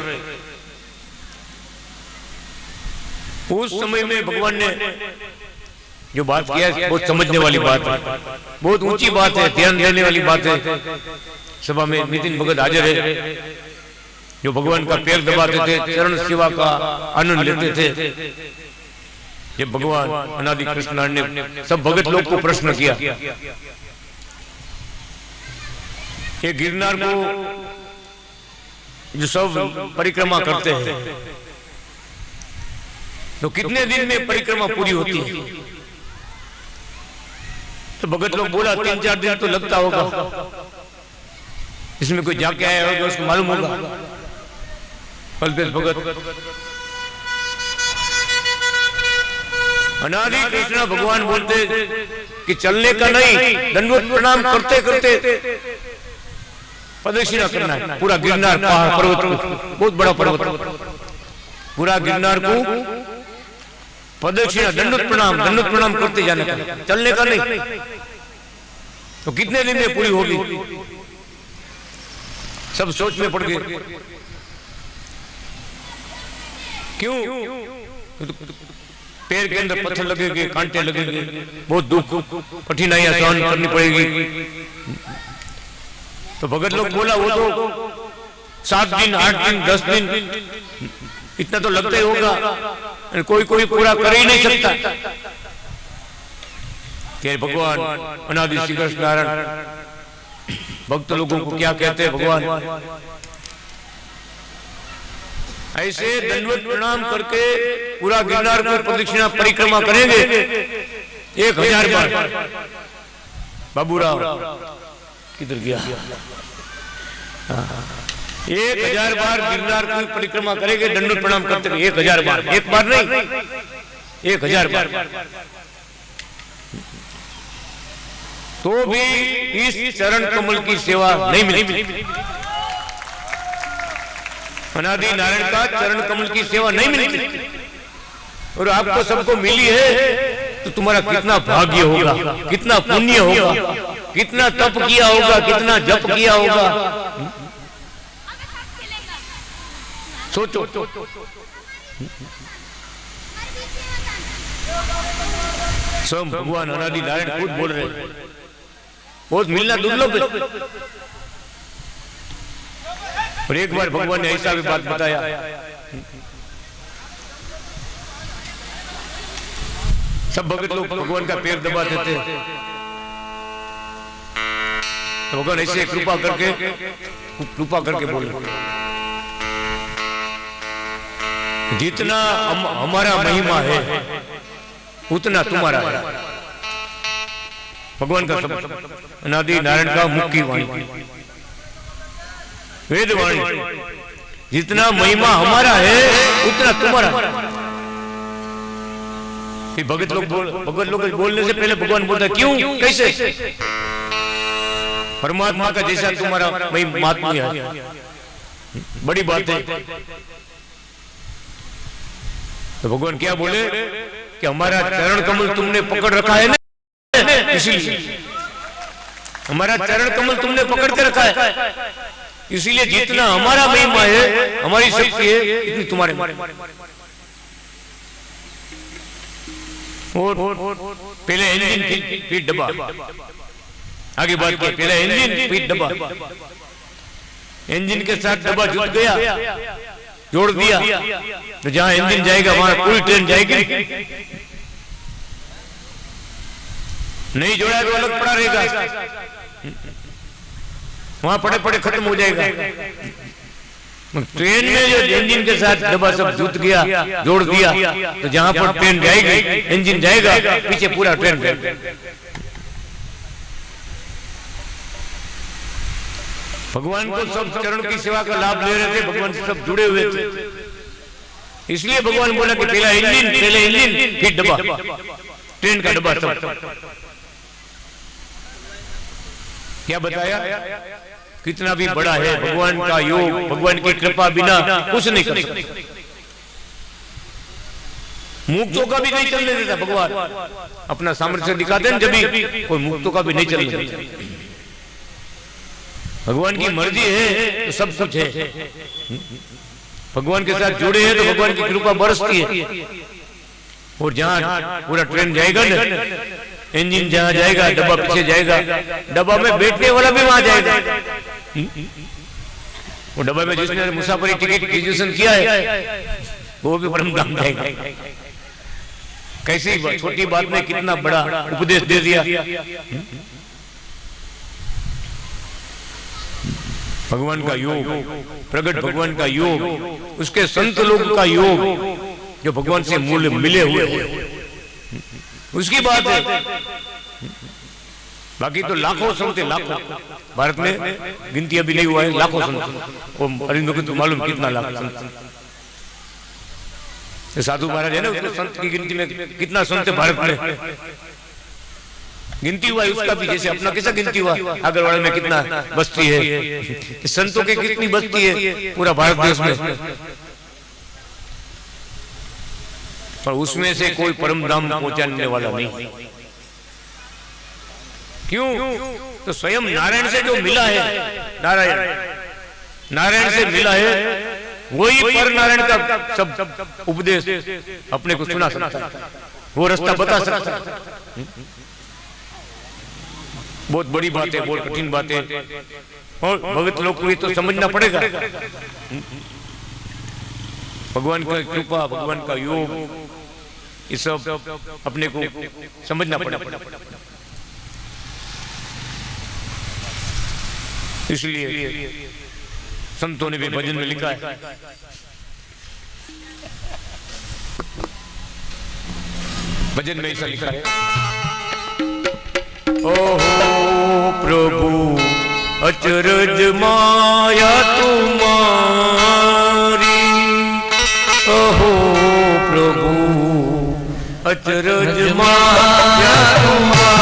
उस समय में भगवान ने जो बात किया है बहुत समझने वाली बात है, बहुत ऊंची बात है, ध्यान देने वाली बात है। सभा में नितिन भगत हाजिर है, जो भगवान का पैर दबाते थे, चरण सेवा का आनंद लेते थे। जब भगवान अनादि कृष्ण नारायण ने सब भगत लोग को प्रश्न किया, ये गिरनार को जो सब परिक्रमा करते हैं तो कितने दिन में परिक्रमा पूरी होती है? तो भगत लोग बोला 3-4 दिन तो लगता होगा, इसमें कोई जाके आया होगा उसको मालूम होगा। अल्पेश भगत अनादि कृष्ण भगवान बोलते कि चलने का नहीं, दंडवत प्रणाम करते करते प्रदक्षिणा करना है पूरा गिरनार पहाड़ पर्वत को, बहुत बड़ा पर्वत, पूरा गिरनार को प्रदक्षिणा दंडवत प्रणाम करते जाने का, चलने का नहीं। तो कितने दिन में पूरी होगी? सब सोच में पड़ गए। क्यों? पैर के अंदर पत्थर लगेंगे, कांटे लगेंगे, बहुत दुख कठिनाइयां सहन करनी पड़ेगी। तो भगत लोग बोला वो तो 7 दिन 8 दिन 10 दिन इतना तो लगता ही होगा, कोई पूरा कर ही नहीं सकता। कि भगवान अनादि श्री कृष्ण नारायण भक्त लोगों को क्या कहते हैं भगवान? ऐसे दंडवत प्रणाम करके पूरा गिरनार को प्रदक्षिणा परिक्रमा करेंगे 1000 बार। बाबूराव किधर गया? 1000 बार गिरनार की परिक्रमा करेंगे दंडवत प्रणाम करते हुए, 1000 बार, एक बार नहीं 1000 बार। तो भी इस चरण कमल की सेवा नहीं मिलती, अनादि नारायण का चरण कमल की सेवा नहीं मिलती। और आपको सबको मिली है तो तुम्हारा कितना भाग्य होगा, कितना पुण्य होगा, कितना तप किया होगा, कितना जप किया होगा। सोचो। स्वयं भगवान अनादि नारायण खुद बोल रहे हैं, बहुत मिलना दुर्लभ है। और एक बार भगवान ने ऐसा भी बात बताया, सब भगत लोग भगवान का पैर दबा देते, तो भगवान ऐसे कृपा करके बोले जितना हमारा महिमा है उतना तुम्हारा है। भगवान का शब्द अनादि नारायण का मुख की वाणी, वेद वाणी, जितना महिमा हमारा है उतना तुम्हारा है। भगत लोग बोलने से पहले भगवान बोलता क्यों, कैसे? परमात्मा का जैसा तुम्हारा महात्म्य है, बड़ी बात है। तो भगवान क्या बोले कि हमारा चरण कमल तुमने पकड़ रखा है ना, इसीलिए हमारा चरण कमल तुमने पकड़ के रखा है, इसीलिए जितना हमारा महिमा है, हमारी शक्ति है, इतनी तुम्हारे। और पहले इंजन फिर डब्बा, आगे बात की, पहले इंजन फिर डब्बा। इंजन के साथ डब्बा जुट गया, जोड़ दिया, तो जहां इंजन जाएगा वहां पूरी ट्रेन जाएगी। नहीं जोड़ा तो अलग पड़ा रहेगा, वहां पड़े खत्म हो जाएगा। ट्रेन में जो इंजन के साथ डब्बा सब जुट गया, जोड़ दिया, तो जहां पर ट्रेन जाएगी इंजन जाएगा, पीछे पूरा ट्रेन जाएगा। भगवान को सब चरण की सेवा का लाभ ले रहे थे, भगवान से सब जुड़े हुए थे, इसलिए भगवान बोला कि पहले इंजन फिर डब्बा, ट्रेन का डब्बा सब। क्या बताया? कितना भी बड़ा है भगवान का योग, भगवान की कृपा बिना कुछ नहीं कर सकते। मुक्तों का भी नहीं चलने देता भगवान, अपना सामर्थ्य दिखाते हैं जब भी, कोई मुक्तों का भी नहीं चलने देता। भगवान की मर्जी है तो सब कुछ है, भगवान के साथ जुड़े हैं तो भगवान की कृपा बरसती है। और जहां पूरा ट्रेन जाएगा ना, इंजन जहां जाएगा डब्बा पीछे जाएगा, डब्बा में बैठने वाला भी वहां जाएगा। वो डब्बा में जिसने मुसाफरी टिकट रिजर्वेशन किया है वो भी परम धाम जाएगा। कैसी छोटी बात में कितना बड़ा उपदेश दे दिया। भगवान का योग, प्रगट भगवान का योग, उसके संत लोग का योग जो भगवान से मूल्य मिले हुए हैं, उसकी बात है। बाकी तो लाखों संत है, लाखों। भारत में गिनती अभी नहीं हुआ है, लाखों संत। वो अरविंद को तो मालूम कितना लाख संत। साधु महाराज है ना, उसको संत की गिनती में कितना संत है भारत में गिनती हुआ है उसका भी। जैसे अपना कैसा गिनती हुआ आगरवाड़ा में कितना बस्ती है, संतों के कितनी बस्ती है पूरा भारत देश में, पर उसमें से कोई परम धाम पहुंचाने वाला नहीं। क्यों? तो स्वयं नारायण से जो मिला है, नारायण से मिला है, वही पर नारायण का सब उपदेश अपने को सुना सकता है, वो रास्ता बता सकता है। बहुत बड़ी बात है, बहुत कठिन बात है, और भगत लोग को ये तो समझना पड़ेगा। भगवान का कृपा, भगवान का योग, ये सब अपने को समझना पड़ेगा। इसलिए संतों ने भी भजन में लिखा है, भजन में ऐसा लिखा है, ओहो प्रभु अचरज माया तुम्हारी, ओहो प्रभु अचरज माया तुम्हारी।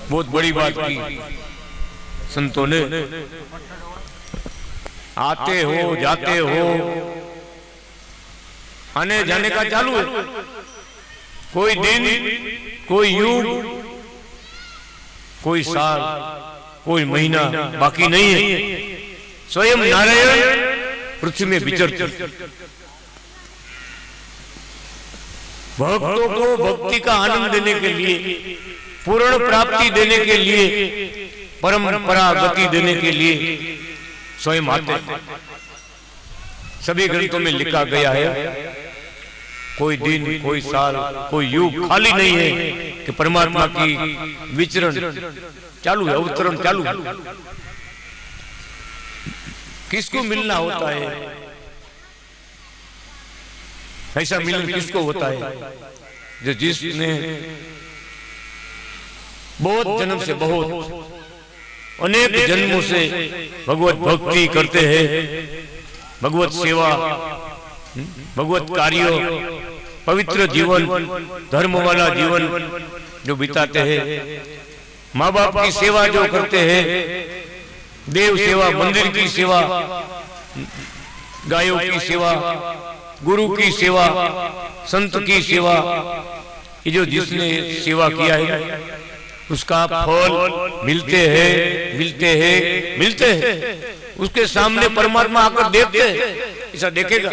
बहुत बड़ी बात की संतों ने। आते हो जाते हो आने जाने का चालू है। कोई दिन, कोई युग, कोई साल, कोई महीना बाकी नहीं है। स्वयं नारायण पृथ्वी में विचरते। भक्तों को भक्ति का आनंद देने के लिए, पूर्ण प्राप्ति देने के लिए, परंपरा गति देने के लिए स्वयं आते हैं। सभी ग्रंथों में लिखा गया है, कोई दिन, कोई साल, कोई युग खाली नहीं है कि परमात्मा की विचरण चालू है, अवतरण चालू है। किसको मिलना होता है, ऐसा मिलन किसको होता है? जो जिसने बहुत जन्म से, बहुत अनेक जन्मों से भगवत भक्ति करते हैं, भगवत सेवा, भगवत कार्यों, पवित्र जीवन, धर्म वाला जीवन जो बिताते हैं, माँ बाप की सेवा जो करते हैं, देव सेवा, मंदिर की सेवा, गायों की सेवा, गुरु की सेवा, संत की सेवा, ये जो जिसने सेवा किया है उसका फल मिलते हैं, मिलते हैं, मिलते हैं। उसके सामने परमात्मा आकर देखते हैं, ऐसा देखेगा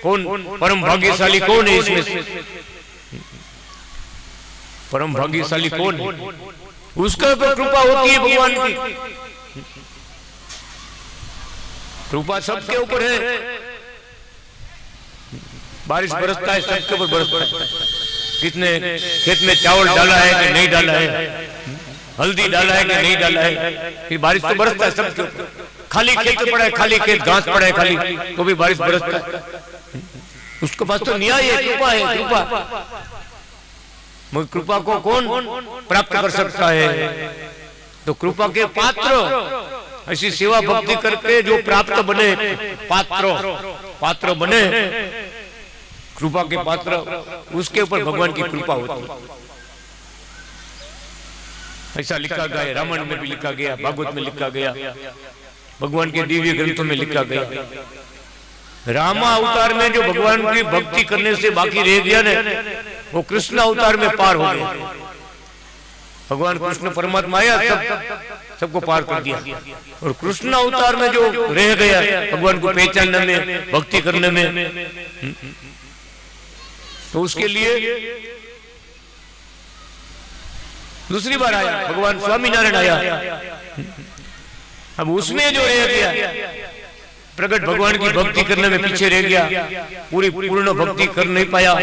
कौन परम भाग्यशाली कौन है इसमें से? परम भाग्यशाली कौन है? उसका तो कृपा होती है भगवान की। कृपा सबके ऊपर है। बारिश बरसता है, सबके ऊपर बरसता है। कितने खेत में चावल डाला है कि नहीं डाला है, हल्दी डाला है कि नहीं डाला है, फिर बारिश तो बरसता है सबके ऊपर। खाली खेत पड़ा है, खाली खेत, घास पड़ा है खाली, तो भी बारिश बरसता है। उसके पास तो न्याय है, कृपा है, कृपा। मगर कृपा को कौन प्राप्त कर सकता है? तो कृपा के पात्र, ऐसी सेवा भक्ति करके जो प्राप्त बने, पात्र बने, कृपा के पात्र, उसके ऊपर भगवान की कृपा होती है। ऐसा लिखा गया है, रामायण में भी लिखा गया, भागवत में लिखा गया, भगवान के दिव्य ग्रंथों में लिखा गया। रामा अवतार में जो भगवान की भक्ति करने से बाकी रह गया ना, वो कृष्ण अवतार में पार हो गया। भगवान कृष्ण परमात्मा आया, सबको पार कर दिया। और कृष्ण अवतार में जो रह गया भगवान को पहचानने में, भक्ति करने में, तो उसके लिए दूसरी बार आया भगवान स्वामीनारायण आया। अब उसमें जो रह गया, प्रगट भगवान की भक्ति करने में पीछे रह गया, पूर्ण भक्ति कर नहीं पाया।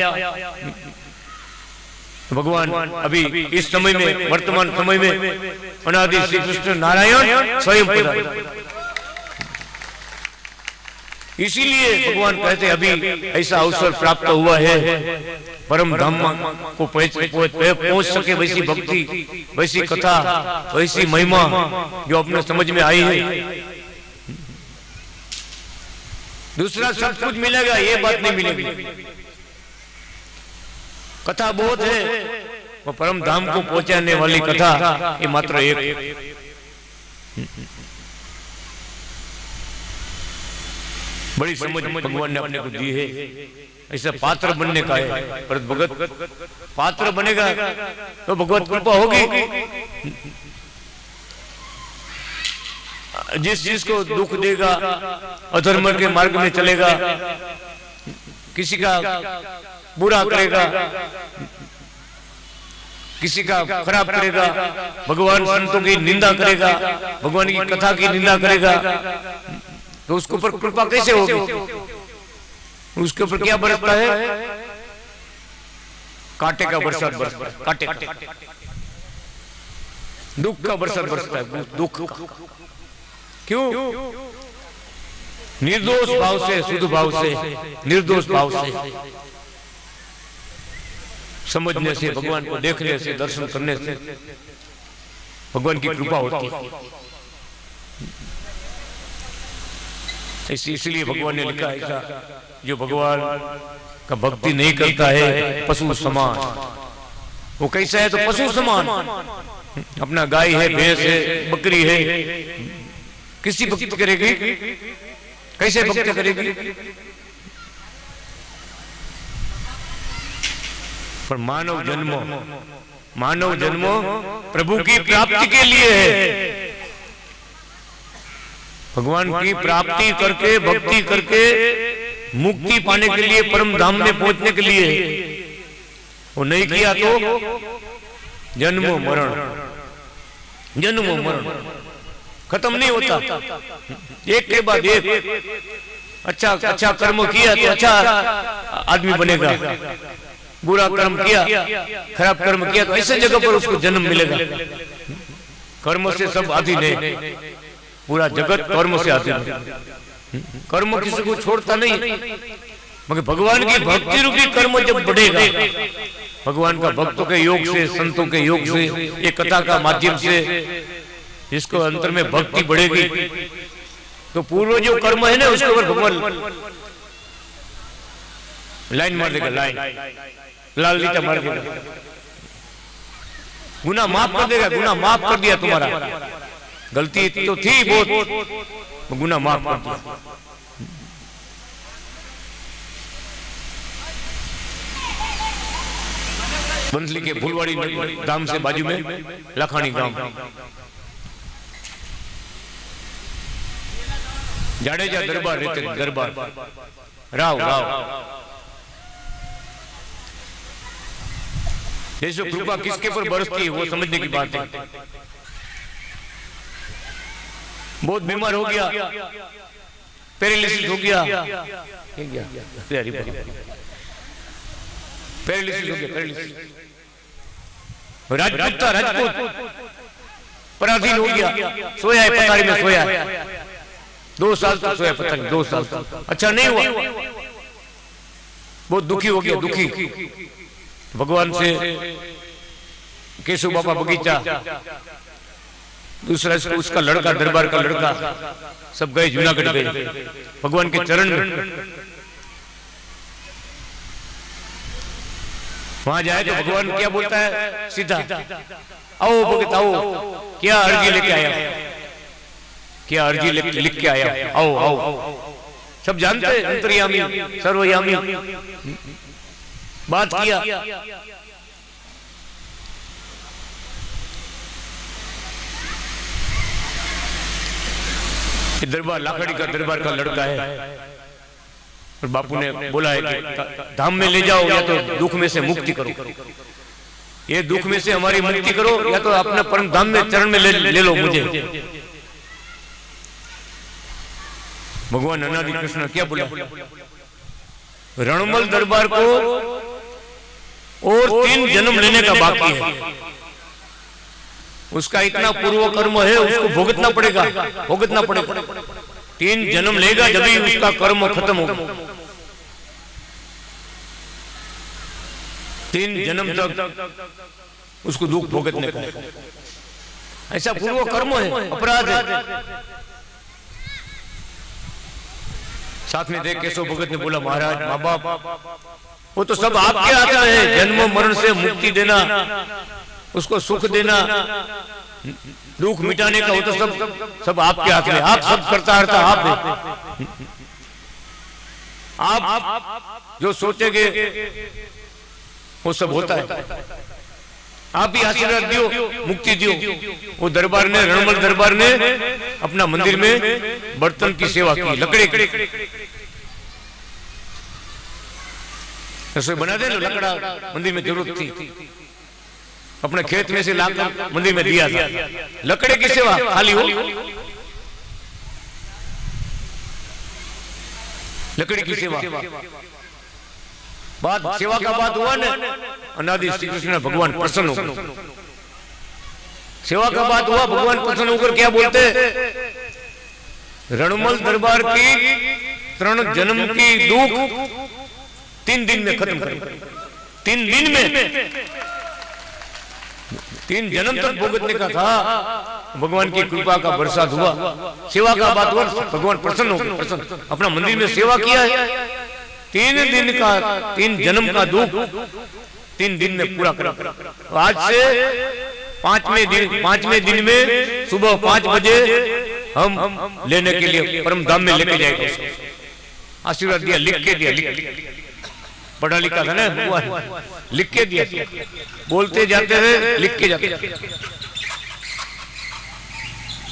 भगवान अभी इस समय में, वर्तमान समय में अनादि श्री कृष्ण नारायण स्वयं पधारे। इसीलिए भगवान कहते अभी ऐसा अवसर प्राप्त हुआ है, परम धाम को पहुंच सके वैसी भक्ति, वैसी कथा, वैसी महिमा जो अपने समझ में आई है। दूसरा सब कुछ मिलेगा, ये बात नहीं मिलेगी। कथा बहुत है, वो परम धाम को पहुंचाने वाली कथा ये मात्र एक। बड़ी समझ भगवान ने अपने को दी है, ऐसा पात्र बनने का है। पर भगत पात्र बनेगा तो भगवत कृपा होगी। जिस चीज को दुख देगा, अधर्म के मार्ग में चलेगा, किसी का बुरा करेगा, किसी का खराब करेगा, भगवान संतों की निंदा करेगा, भगवान की कथा की निंदा करेगा, तो उसके ऊपर कृपा कैसे होगी? उसके ऊपर क्या बरसता है? कांटे का बरसात बरसता है, कांटे, दुख का बरसात बरसता है, दुख का। क्यों? निर्दोष भाव से, शुद्ध भाव से, निर्दोष भाव से समझने से, भगवान को देखने से, दर्शन करने से भगवान की कृपा होती है। इसलिए भगवान ने लिखा है, जो भगवान का भक्ति नहीं करता है पशु समान। वो कैसा है? तो पशु समान। अपना गाय है, भैंस है, बकरी है, किसी भक्ति करेगी? कैसे भक्ति करेगी? पर मानव जन्म प्रभु की प्राप्ति के लिए है। भगवान की प्राप्ति करके भक्ति करके मुक्ति पाने के लिए, परम धाम में पहुंचने के लिए। वो नहीं किया तो जन्म मरण खत्म नहीं होता, एक के बाद एक। अच्छा कर्म किया तो अच्छा आदमी बनेगा, बुरा कर्म किया, खराब कर्म किया तो ऐसे जगह पर उसको जन्म मिलेगा। कर्म से सब अधीन है, पूरा जगत कर्म से अधीन है। कर्म किसी को छोड़ता नहीं, मगर भगवान की भक्ति रूपी कर्म जब बढ़ेगा, भगवान का भक्तों के योग से, संतों के योग से, ये कथा का माध्यम से जिसको अंतर में भक्ति बढ़ेगी, तो पूर्व जो कर्म है ना उसके ऊपर भगवान लाइन मार देगा, लाल लीटा मार देगा, गुनाह माफ कर देगा। गुनाह माफ कर दिया, तुम्हारा गलती तो थी बहुत, गुनाह माफ कर दिया। बंसली के फुलवाड़ी धाम से बाजू में लखानी गांव, जाडेजा दरबार रहते, दरबार राव जैसे कृपा किसके पर बरसती है वो समझने की बात है। बहुत बीमार हो गया, पैरालिसिस हो गया, राजपूत पराधीन हो गया, सोया है पथारी में, सोया है 2 साल तक सोया पथारी, 2 साल तक। अच्छा नहीं हुआ, बहुत दुखी हो गया, दुखी। भगवान से केशव बाबा बगीचा, दूसरा उसका लड़का, दरबार का लड़का, सब गए जूनागढ़ गए भगवान के चरण में। वहां जाए तो भगवान क्या बोलता है, सीधा आओ भगत आओ, क्या अर्जी लेके आया, क्या अर्जी लिख के आया, आओ। सब जानते हैं, अंतर्यामी सर्वयामी। बात किया, दरबार लाखड़ी का दरबार का लड़का है, और बापू ने बोला है कि धाम में ले जाओ, या तो दुख में से मुक्ति करो, ये दुख में से हमारी मुक्ति करो, या तो अपने परम धाम में चरण में ले लो मुझे। भगवान अनादि कृष्ण क्या बोला, रणमल दरबार को और 3 जन्म लेने का बाकी है, उसका इतना पूर्व कर्म है, उसको भुगतना पड़ेगा। 3 जन्म लेगा जब ही उसका कर्म खत्म होगा। 3 जन्म तक उसको दुख भुगतने का, ऐसा पूर्व कर्म है, अपराध है। साथ में देख केशव भगत ने बोला, महाराज माँ बाप वो तो सब आपके हाथ में है, जन्म मरण से मुक्ति देना, उसको सुख देना, दुख मिटाने का, वो तो सब आपके हाथ में। आप सब करता आप जो सोचेंगे वो सब होता है। आप ही आशीर्वाद दियो, मुक्ति दियो। वो दरबार ने, रणमल दरबार ने अपना मंदिर में बर्तन की सेवा की, लकड़ी रसोई बना दे, लकड़ा मंदिर में जरूरत थी, अपने खेत में से लाकर मंदिर में दिया था। लकड़े की सेवा खाली हो, लकड़ी की सेवा। बात सेवा का बात हुआ ना, अनादि श्री कृष्ण भगवान प्रसन्न होकर, सेवा का बात हुआ, भगवान प्रसन्न होकर क्या बोलते, रणमल दरबार की 3 जन्म की दुख 3 दिन में खत्म करो। 3 दिन में 3 जन्म तक भुगतने का था, भगवान की कृपा का बरसात हुआ, सेवा का बात हुआ, भगवान प्रसन्न हो गए, प्रसन्न। अपना मंदिर में सेवा किया है, 3 दिन का, 3 जन्म का दुख 3 दिन में पूरा करा। आज से 5वें दिन में सुबह 5 बजे हम लेने के लिए परम धाम में लेके जाएंगे। आशीर्वाद दिया, लिख के दिया, पढ़ा लिखा था ना भगवान, लिख के दिया, बोलते जाते थे लिख के जाते।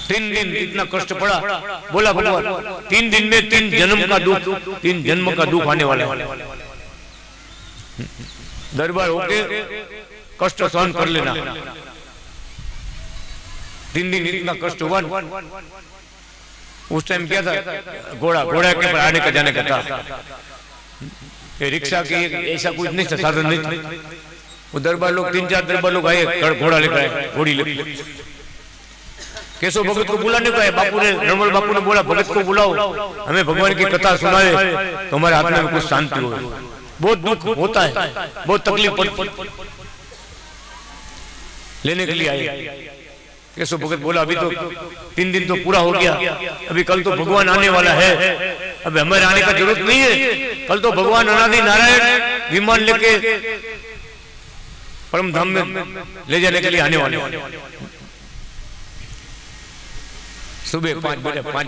3 दिन इतना कष्ट पड़ा, बोला भगवान 3 दिन में 3 जन्म का दुख, 3 जन्म का दुख आने वाला है। दरबार होके कष्ट सहन कर लेना। 3 दिन इतना कष्ट हुआ। उस टाइम क्या था, घोड़ा के पर आने का जाने का था, रिक्शा की ऐसा कुछ नहीं था, साधन नहीं था। वो दरबार लोग 3-4 दरबार लोग आए, घोड़ा लेकर आए, घोड़ी लेकर। केशव भगत को बुलाने को है, बापू ने, नर्मल बापू ने बोला भगत को बुलाओ, हमें भगवान की कथा सुनाए तो हमारे हाथ में कुछ शांति हो। बहुत दुख होता है, बहुत तकलीफ पड़ती, लेने के लिए आए। केशव भगत बोला अभी तो 3 दिन तो पूरा हो गया, अभी कल तो भगवान आने वाला है, अभी हमारे आने का जरूरत नहीं है। कल तो भगवान अनादि नारायण विमान लेके परम धाम में ले जाने के लिए आने वाले। सुबह 5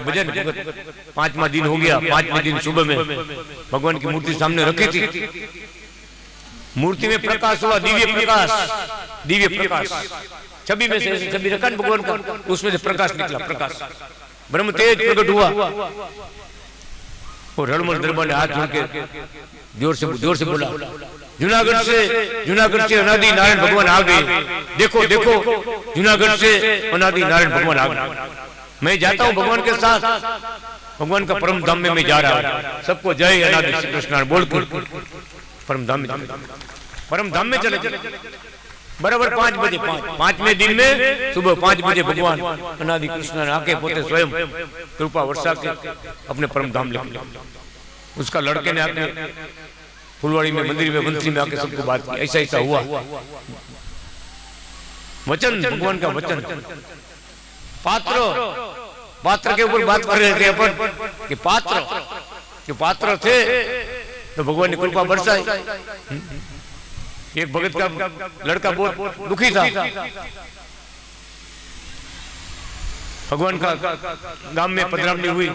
बजे 5वां दिन हो गया। 5वें दिन सुबह में भगवान की मूर्ति सामने रखी थी। मूर्ति में प्रकाश हुआ, दिव्य प्रकाश। छवि में से छवि रखा भगवान का, उसमें से प्रकाश निकला, प्रकाश ब्रह्म तेज प्रकट हुआ। और रणमल दरबार ने हाथ जोड़ के जोर से बोला, जूनागढ़ से अनादि नारायण भगवान आ गए। देखो जूनागढ़ से अनादि नारायण भगवान आ गए। मैं जाता हूँ भगवान के साथ, भगवान का परम धाम में मैं जा रहा हूँ। सबको जय अनादि श्री कृष्ण बोल कर परम धाम में चले। बराबर 5 बजे, 5वें दिन में सुबह 5 बजे भगवान अनादि कृष्ण आके पोते स्वयं कृपा वर्षा के अपने परम धाम लेके। उसका लड़के ने आके फुलवाड़ी में मंदिर में बंसी में आके सबको बात की, ऐसा हुआ। वचन, भगवान का वचन। पात्र के ऊपर बात कर रहे थे अपन कि पात्र थे तो भगवान ने कृपा बरसाई। एक भगत का लड़का बहुत दुखी था, भगवान का गांव में पधरावनी हुई,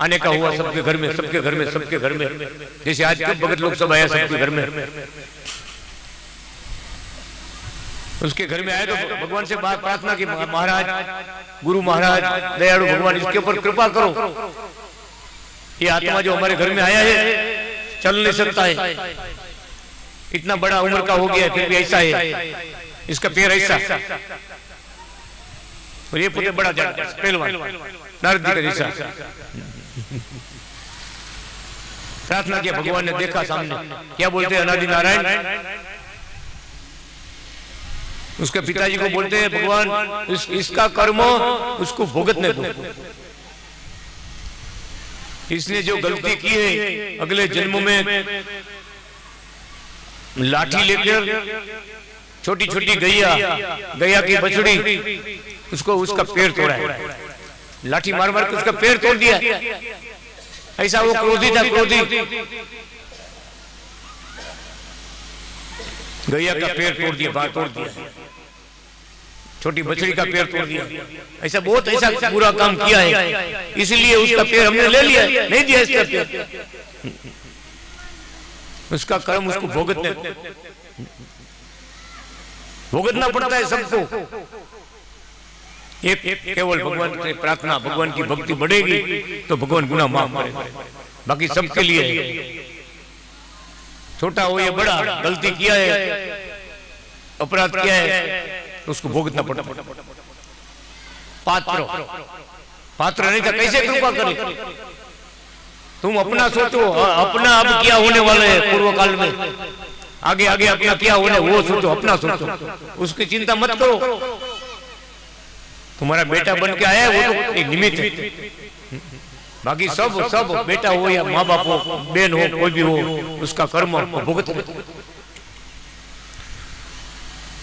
आने का हुआ सबके घर में जैसे आज के भगत लोग सब आया सबके घर में। उसके घर में आए तो भगवान से बात प्रार्थना की, महाराज, गुरु महाराज, दयालु भगवान, इसके ऊपर कृपा करो। ये आत्मा जो हमारे घर में आया है चल नहीं सकता है, इतना बड़ा उम्र का हो गया फिर भी ऐसा है, इसका पैर ऐसा, और ये पुत्र बड़ा पहलवान नारद जी का जैसा। प्रार्थना किया, भगवान ने देखा सामने, क्या बोलते हैं अनादि नारायण। उसके पिताजी को बोलते हैं भगवान इसका कर्म उसको भुगतने दो, इसने जो गलती की है अगले जन्म में लाठी लेकर छोटी छोटी गैया की बछड़ी उसको उसका पैर तोड़ा है, लाठी मार मार के उसका पैर तोड़ दिया। ऐसा वो क्रोधी था, गैया का पैर तोड़ दिया, बाहर तोड़ दिया, छोटी बछड़ी का पैर तोड़ दिया। ऐसा बहुत ऐसा बुरा काम किया है, इसलिए उसका पैर हमने ले लिया, नहीं दिया इसका पैर। उसका कर्म उसको भुगतना पड़ता है सबको। एक केवल भगवान से प्रार्थना, भगवान की भक्ति बढ़ेगी तो भगवान गुनाह माफ करेगा, बाकी सबके लिए है। छोटा हो या बड़ा, गलती किया है, अपराध किया है तो उसको भुगतना पड़ता है। पात्र नहीं था, कैसे कृपा करे? तुम अपना सोचो, अपना अब क्या होने वाले है पूर्व काल में, आगे आगे अपना क्या होने वो सोचो, अपना सोचो, उसकी चिंता मत करो। तुम्हारा बेटा बन के आया है वो तो एक निमित्त है, बाकी सब बेटा हो या माँ बाप हो, बहन हो, कोई भी हो, उसका कर्म भुगत।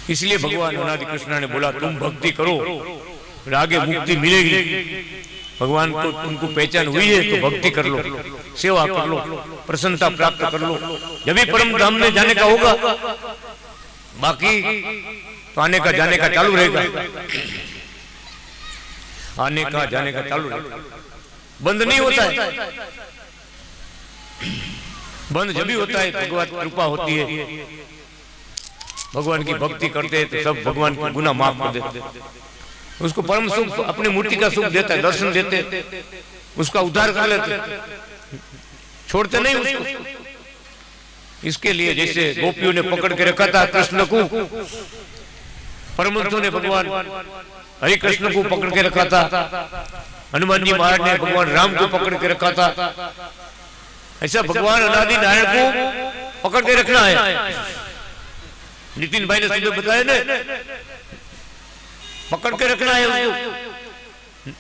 इसलिए भगवान अनादि कृष्ण ने बोला तुम भक्ति करो और आगे मुक्ति मिलेगी। भगवान को तुमको पहचान हुई है तो भक्ति कर लो, सेवा कर लो, प्रसन्नता प्राप्त कर लो, जब भी परम धाम में जाने का होगा। बाकी तो आने का जाने का चालू रहेगा, आने का जाने का चालू रहेगा, बंद नहीं होता है। बंद जब भी होता है भगवान कृपा होती है, भगवान की भक्ति करते हैं तो सब भगवान के गुनाह माफ कर देते, उसको परम सुख अपनी मूर्ति का सुख देता है, दर्शन देते, उसका उद्धार कर लेते, छोड़ते नहीं उसको। इसके लिए जैसे गोपियों ने पकड़ के रखा था कृष्ण को, परमहंसों ने भगवान हरि कृष्ण को पकड़ के रखा था, हनुमान जी महाराज ने भगवान राम को पकड़ के रखा था, ऐसा भगवान अनादि नारायण को पकड़ के रखना है। नितिन भाई ने सुबह बताया ना, पकड़ के रखना है उसको।